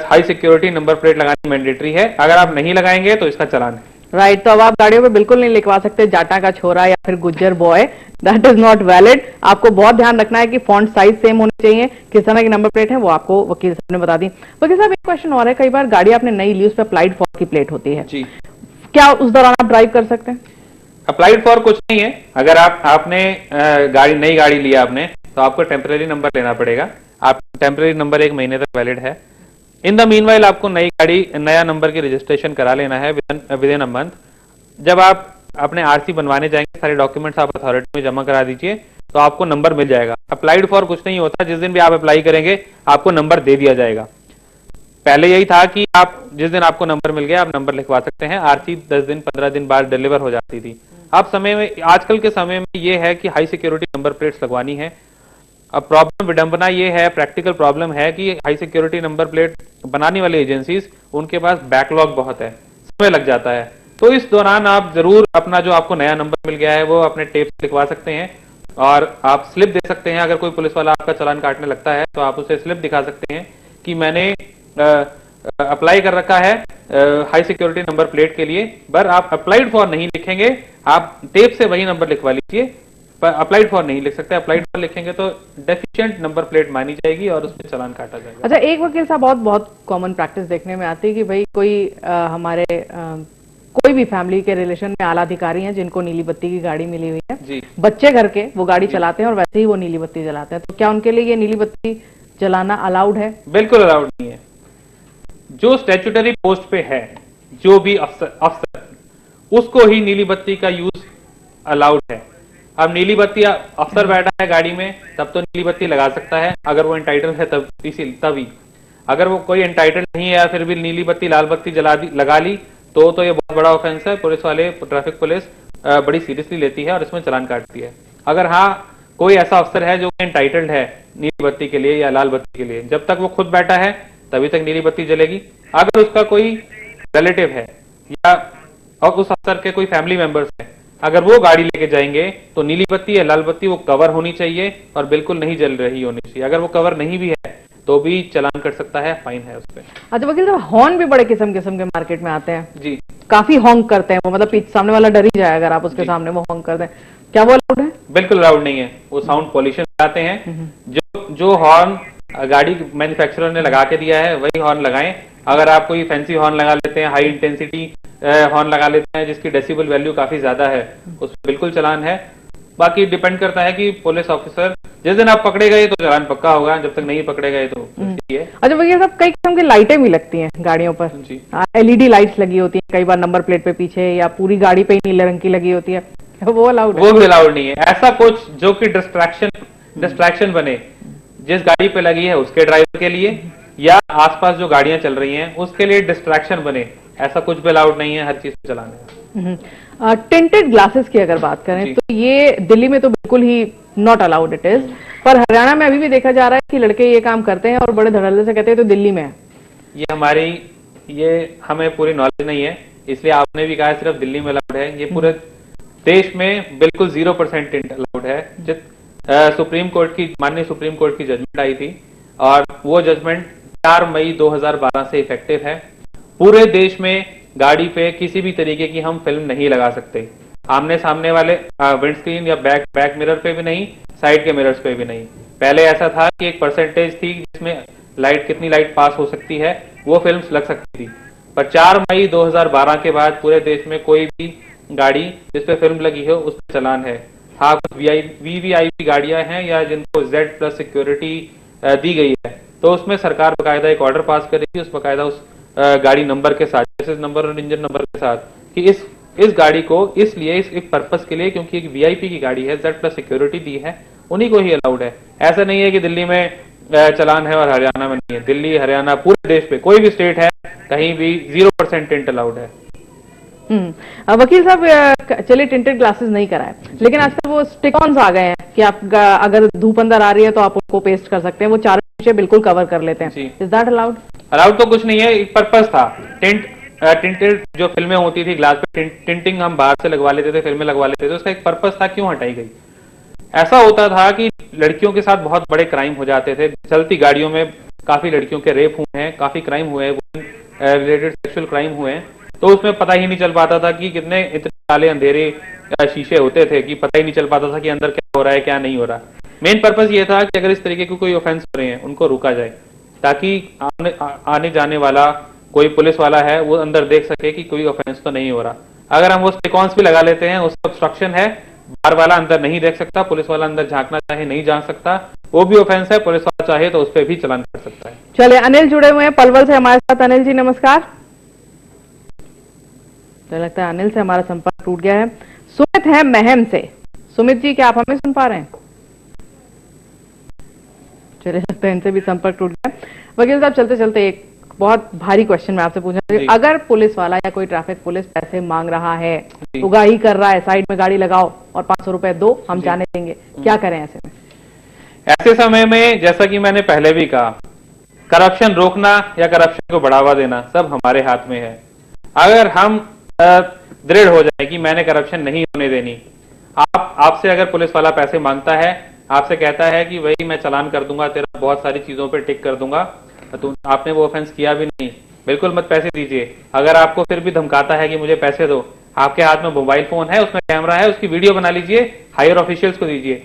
हाई सिक्योरिटी नंबर प्लेट लगानी मैंडेटरी है। अगर आप नहीं लगाएंगे तो इसका चालान है। राइट तो अब आप गाड़ियों पे बिल्कुल नहीं लिखवा सकते जाटा का छोरा या फिर Gujjar boy, that is not valid. आपको बहुत ध्यान रखना है कि फॉन्ट साइज सेम होने चाहिए। किस तरह की नंबर प्लेट है वो आपको वकील साहब ने बता दी। वकील साहब एक क्वेश्चन और है, कई बार गाड़ी आपने नई ली, उस पर अप्लाइड फॉर की प्लेट होती है जी, क्या उस दौरान आप ड्राइव कर सकते हैं? अप्लाइड फॉर कुछ नहीं है। अगर आपने नई गाड़ी लिया आपने तो आपको टेम्परेरी नंबर लेना पड़ेगा। आप टेम्परेरी नंबर 1 महीने तक वैलिड है। इन द मीनवाइल आपको नई गाड़ी नया नंबर की रजिस्ट्रेशन करा लेना है विद इन अ मंथ। जब आप अपने RC बनवाने जाएंगे, सारे डॉक्यूमेंट्स आप अथॉरिटी में जमा करा दीजिए तो आपको नंबर मिल जाएगा। अप्लाइड फॉर कुछ नहीं होता, जिस दिन भी आप अप्लाई करेंगे आपको नंबर दे दिया जाएगा। पहले यही था कि आप जिस दिन आपको नंबर मिल गया आप नंबर लिखवा सकते हैं। RC 10 दिन 15 दिन बाद डिलीवर हो जाती थी। अब आजकल के समय में ये है कि हाई सिक्योरिटी नंबर प्लेट्स लगवानी है। अब प्रॉब्लम विडंबना ये है, प्रैक्टिकल प्रॉब्लम है कि हाई सिक्योरिटी नंबर प्लेट बनाने वाली एजेंसीज उनके पास बैकलॉग बहुत है, समय लग जाता है। तो इस दौरान आप जरूर अपना जो आपको नया नंबर मिल गया है वो अपने टेप से लिखवा सकते हैं और आप स्लिप दे सकते हैं। अगर कोई पुलिस वाला आपका चालान काटने लगता है तो आप उसे स्लिप दिखा सकते हैं कि मैंने अप्लाई कर रखा है हाई सिक्योरिटी नंबर प्लेट के लिए, पर आप अप्लाइड फॉर नहीं लिखेंगे, आप टेप से वही नंबर लिखवा लीजिए, पर अप्लाइड फॉर नहीं लिख सकते। अप्लाइड फॉर लिखेंगे तो डेफिशिएंट नंबर प्लेट मानी जाएगी और उसमें चालान काटा जाएगा। अच्छा, एक वकील साहब बहुत कॉमन प्रैक्टिस देखने में आती है कि भाई कोई कोई भी फैमिली के रिलेशन में आला अधिकारी हैं जिनको नीली बत्ती की गाड़ी मिली हुई है जी। बच्चे घर के वो गाड़ी चलाते हैं और वैसे ही वो नीली बत्ती जलाते हैं, तो क्या उनके लिए ये नीली बत्ती जलाना अलाउड है? बिल्कुल अलाउड नहीं है। जो स्टैट्यूटरी पोस्ट पे है जो भी अफसर उसको ही नीली बत्ती का यूज अलाउड है। अब नीली बत्ती अफसर बैठा है गाड़ी में तब तो नीली बत्ती लगा सकता है अगर वो एंटाइटल है तभी। अगर वो कोई एंटाइटल नहीं है या फिर भी नीली बत्ती लाल बत्ती लगा ली तो ये बहुत बड़ा ऑफेंस है। पुलिस वाले, ट्रैफिक पुलिस बड़ी सीरियसली लेती है और इसमें चालान काटती है। अगर हाँ कोई ऐसा अफसर है जो एंटाइटल्ड है नीली बत्ती के लिए या लाल बत्ती के लिए, जब तक वो खुद बैठा है तभी तक नीली बत्ती जलेगी। अगर उसका कोई रिलेटिव है या और उस अफसर के कोई फैमिली मेंबर्स हैं, अगर वो गाड़ी लेके जाएंगे तो नीली बत्ती या लाल बत्ती वो कवर होनी चाहिए और बिल्कुल नहीं जल रही होनी चाहिए। अगर वो कवर नहीं भी है तो भी चालान कर सकता है, फाइन है उस पर। अच्छा वकील साहब, हॉर्न भी बड़े किस्म के मार्केट में आते हैं जी, काफी हॉन्क करते हैं वो, मतलब सामने वाला डर ही जाए अगर आप उसके सामने वो हॉन्क कर दें, क्या वो अलाउड है? बिल्कुल अलाउड नहीं है। वो साउंड पॉल्यूशन लगाते हैं। जो हॉर्न गाड़ी मैन्युफैक्चरर ने लगा के दिया है वही हॉर्न लगाएं। अगर आप कोई फैंसी हॉर्न लगा लेते हैं, हाई इंटेंसिटी हॉर्न लगा लेते हैं जिसकी डेसिबल वैल्यू काफी ज्यादा है, उस पर बिल्कुल चालान है। बाकी डिपेंड करता है कि पुलिस ऑफिसर जिस दिन आप पकड़े गए तो चालान पक्का होगा, जब तक नहीं पकड़े गए तो ये है। अच्छा वकील साहब, कई किस्म की लाइटें भी लगती हैं गाड़ियों पर, LED लाइट्स लगी होती हैं कई बार नंबर प्लेट पे पीछे, या पूरी गाड़ी पे ही नीले रंग की लगी होती है, वो अलाउड है? वो भी अलाउड नहीं है। ऐसा कुछ जो कि डिस्ट्रैक्शन बने, जिस गाड़ी पे लगी है उसके ड्राइवर के लिए या आसपास जो गाड़ियां चल रही हैं उसके लिए डिस्ट्रैक्शन बने, ऐसा कुछ भी अलाउड नहीं है, हर चीज पे चलाने। टिंटेड ग्लासेस की अगर बात करें तो ये दिल्ली में तो बिल्कुल ही नॉट अलाउड इट इज, पर हरियाणा में अभी भी देखा जा रहा है कि लड़के ये काम करते हैं और बड़े धड़ल्ले से कहते हैं तो दिल्ली में है। ये हमें पूरी नॉलेज नहीं है, इसलिए आपने भी कहा सिर्फ दिल्ली में अलाउड है। ये पूरे देश में बिल्कुल 0% टिंट अलाउड है। सुप्रीम कोर्ट की माननीय सुप्रीम कोर्ट की जजमेंट आई थी और वो जजमेंट 4 मई 2012 से इफेक्टिव है। पूरे देश में गाड़ी पे किसी भी तरीके की हम फिल्म नहीं लगा सकते, आमने सामने वाले विंडस्क्रीन या बैक मिरर पे भी नहीं, साइड के मिरर्स पे भी नहीं। पहले ऐसा था कि एक परसेंटेज थी जिसमें कितनी लाइट पास हो सकती है, वो फिल्म्स लग सकती थी, पर 4 मई 2012 के बाद पूरे देश में कोई भी गाड़ी जिसपे फिल्म लगी हो उस पर चलान है। हाँ, कुछ VVIP गाड़ियां हैं या जिनको Z+ सिक्योरिटी दी गई है तो उसमें सरकार बकायदा एक ऑर्डर पास करेगी, उस बकायदा उस गाड़ी नंबर के साथ, चेसिस नंबर और इंजन नंबर के साथ, कि इस गाड़ी को इसलिए इस एक पर्पस के लिए क्योंकि एक VIP की गाड़ी है, Z+ सिक्योरिटी दी है, उन्हीं को ही अलाउड है। ऐसा नहीं है कि दिल्ली में चलान है और हरियाणा में नहीं है। दिल्ली, हरियाणा, पूरे देश पे कोई भी स्टेट है कहीं भी 0% टिंट अलाउड है। वकील साहब, चलिए टिंटेड ग्लासेस नहीं कराए, लेकिन आजकल वो स्टिक ऑन्स आ गए हैं कि आप अगर धूप अंदर आ रही है तो आप उनको पेस्ट कर सकते हैं, वो चारों शीशे बिल्कुल कवर कर लेते हैं। Is that allowed? अलाउड तो कुछ नहीं है, एक पर्पस था। टिंटेड जो फिल्में होती थी ग्लास पे, टिंटिंग हम बाहर से लगवा लेते थे, फिल्में लगवा लेते थे, उसका एक पर्पस था, क्यों हटाई गई? ऐसा होता था कि लड़कियों के साथ बहुत बड़े क्राइम हो जाते थे, चलती गाड़ियों में काफी लड़कियों के रेप हुए हैं, काफी क्राइम हुए हैं, रिलेटेड सेक्सुअल क्राइम हुए हैं, तो उसमें पता ही नहीं चल पाता था कि कितने इतने काले अंधेरे शीशे होते थे कि पता ही नहीं चल पाता था कि अंदर क्या हो रहा है क्या नहीं हो रहा। मेन पर्पस ये था कि अगर इस तरीके के कोई ऑफेंस हो रहे हैं उनको रोका जाए, ताकि आने जाने वाला कोई पुलिस वाला है वो अंदर देख सके कि कोई ऑफेंस तो नहीं हो रहा। अगर हम वो स्टिकॉन्स भी लगा लेते हैं, उसका ऑब्स्ट्रक्शन है, बाहर वाला अंदर नहीं देख सकता, पुलिस वाला अंदर झांकना चाहे नहीं झांक सकता, वो भी ऑफेंस है, पुलिस वाला चाहे तो उस पर भी चलान कर सकता है। चलिए, अनिल जुड़े हुए हैं पलवल से हमारे साथ। अनिल जी नमस्कार। तो लगता है अनिल से हमारा संपर्क टूट गया है। सुमित है महम से। सुमित जी, क्या आप हमें सुन पा रहे हैं? चलिए, लगता है इनसे भी संपर्क टूट गया। वकील साहब, चलते चलते एक बहुत भारी क्वेश्चन मैं आपसे पूछना, अगर पुलिस वाला या कोई ट्रैफिक पुलिस पैसे मांग रहा है, उगाही कर रहा है, साइड में गाड़ी लगाओ और 500 रुपए दो, हम जाने देंगे, क्या करें ऐसे में? ऐसे समय में जैसा कि मैंने पहले भी कहा, करप्शन रोकना या करप्शन को बढ़ावा देना सब हमारे हाथ में है। अगर हम दृढ़ हो जाए कि मैंने करप्शन नहीं होने देनी, आपसे अगर पुलिस वाला पैसे मांगता है, आपसे कहता है कि वही मैं चालान कर दूंगा, तेरा बहुत सारी चीजों पे टिक कर दूंगा, तो आपने वो ऑफेंस किया भी नहीं, बिल्कुल मत पैसे दीजिए। अगर आपको फिर भी धमकाता है कि मुझे पैसे दो, आपके हाथ में मोबाइल फोन है, उसमें कैमरा है, उसकी वीडियो बना लीजिए, हायर ऑफिशियल्स को दीजिए।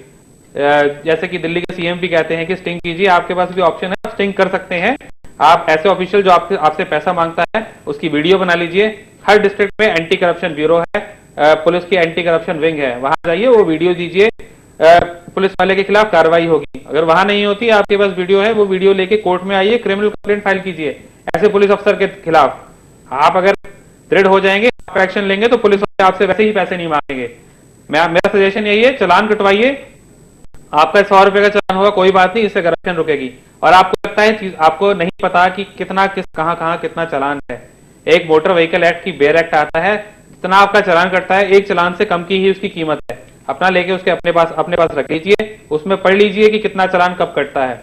जैसे कि दिल्ली के CM भी कहते हैं कि स्टिंग कीजिए, आपके पास भी ऑप्शन है, आप स्टिंग कर सकते हैं। आप ऐसे ऑफिशियल जो आपसे पैसा मांगता है उसकी वीडियो बना लीजिए। हर डिस्ट्रिक्ट में एंटी करप्शन ब्यूरो है, पुलिस की एंटी करप्शन विंग है, वहां जाइए, वो वीडियो दीजिए, पुलिस वाले के खिलाफ कार्रवाई होगी। अगर वहां नहीं होती, आपके पास वीडियो है, वो वीडियो लेके कोर्ट में आइए, क्रिमिनल कंप्लेंट फाइल कीजिए ऐसे पुलिस अफसर के खिलाफ। आप अगर दृढ़ हो जाएंगे, आप एक्शन लेंगे, तो पुलिस वाले आपसे वैसे ही पैसे नहीं मांगेंगे। मेरा सजेशन यही है, चालान कटवाइए, आपका 100 रुपए का चालान होगा, कोई बात नहीं, इससे करप्शन रुकेगी। और आपको लगता है आपको नहीं पता कि कहां कितना चालान है। एक मोटर व्हीकल एक्ट की बेयर एक्ट आता है, जितना आपका चालान कटता है, एक चालान से कम की ही उसकी कीमत है। अपना लेके उसके अपने पास रख लीजिए, उसमें पढ़ लीजिए कि कितना चालान कब कटता है।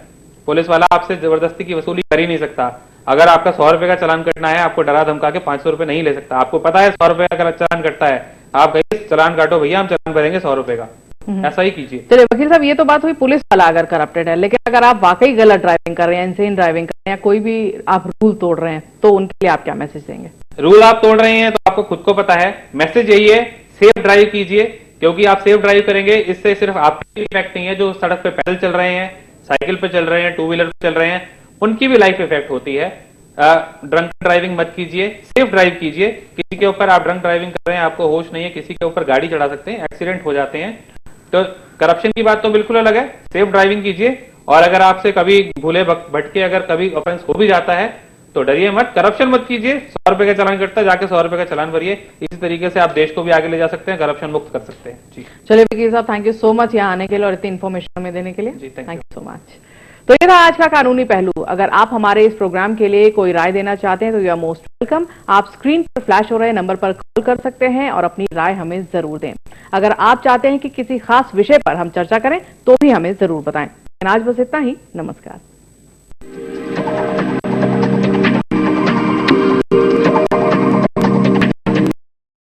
पुलिस वाला आपसे जबरदस्ती की वसूली कर ही नहीं सकता। अगर आपका 100 रुपए का चालान कटना है, आपको डरा धमका के 500 रुपए नहीं ले सकता। आपको पता है 100 रुपए का चालान कटता है, आप कहिए चालान काटो भैया, हम चालान भरेंगे 100 रुपए का, ऐसा ही कीजिए। चलिए वकील साहब, ये तो बात हुई पुलिस वाला अगर करप्टेड है, लेकिन अगर आप वाकई गलत ड्राइविंग कर रहे हैं, इनसेन ड्राइविंग कर रहे हैं, या कोई भी आप रूल तोड़ रहे हैं, तो उनके लिए आप क्या मैसेज देंगे? रूल आप तोड़ रहे हैं तो आपको खुद को पता है, मैसेज यही है, सेफ ड्राइव कीजिए, क्योंकि आप सेफ ड्राइव करेंगे, इससे सिर्फ आपकी इफेक्ट नहीं है, जो सड़क पे पैदल चल रहे हैं, साइकिल पे चल रहे हैं, 2 व्हीलर पे चल रहे हैं, उनकी भी लाइफ इफेक्ट होती है। ड्रंक ड्राइविंग मत कीजिए, सेफ ड्राइव कीजिए। किसी के ऊपर आप ड्रंक ड्राइविंग कर रहे हैं, आपको होश नहीं है, किसी के ऊपर गाड़ी चढ़ा सकते हैं, एक्सीडेंट हो जाते हैं। तो करप्शन की बात तो बिल्कुल अलग है, सेफ ड्राइविंग कीजिए। और अगर आपसे कभी भूले भटके अगर कभी ऑफेंस हो भी जाता है तो डरिए मत, करप्शन मत कीजिए। 100 रुपए का चालान कटता है, जाके 100 रुपए का चालान भरिए। इसी तरीके से आप देश को भी आगे ले जा सकते हैं, करप्शन मुक्त कर सकते हैं। जी चलिए वकील साहब, थैंक यू सो मच यहाँ आने के लिए और इतनी इन्फॉर्मेशन हमें देने के लिए। जी थैंक यू सो मच। तो ये था आज का कानूनी पहलू। अगर आप हमारे इस प्रोग्राम के लिए कोई राय देना चाहते हैं तो यू आर मोस्ट वेलकम। आप स्क्रीन पर फ्लैश हो रहे नंबर पर कॉल कर सकते हैं और अपनी राय हमें जरूर दें। अगर आप चाहते हैं कि किसी खास विषय पर हम चर्चा करें तो भी हमें जरूर बताएं। आज बस इतना ही, नमस्कार।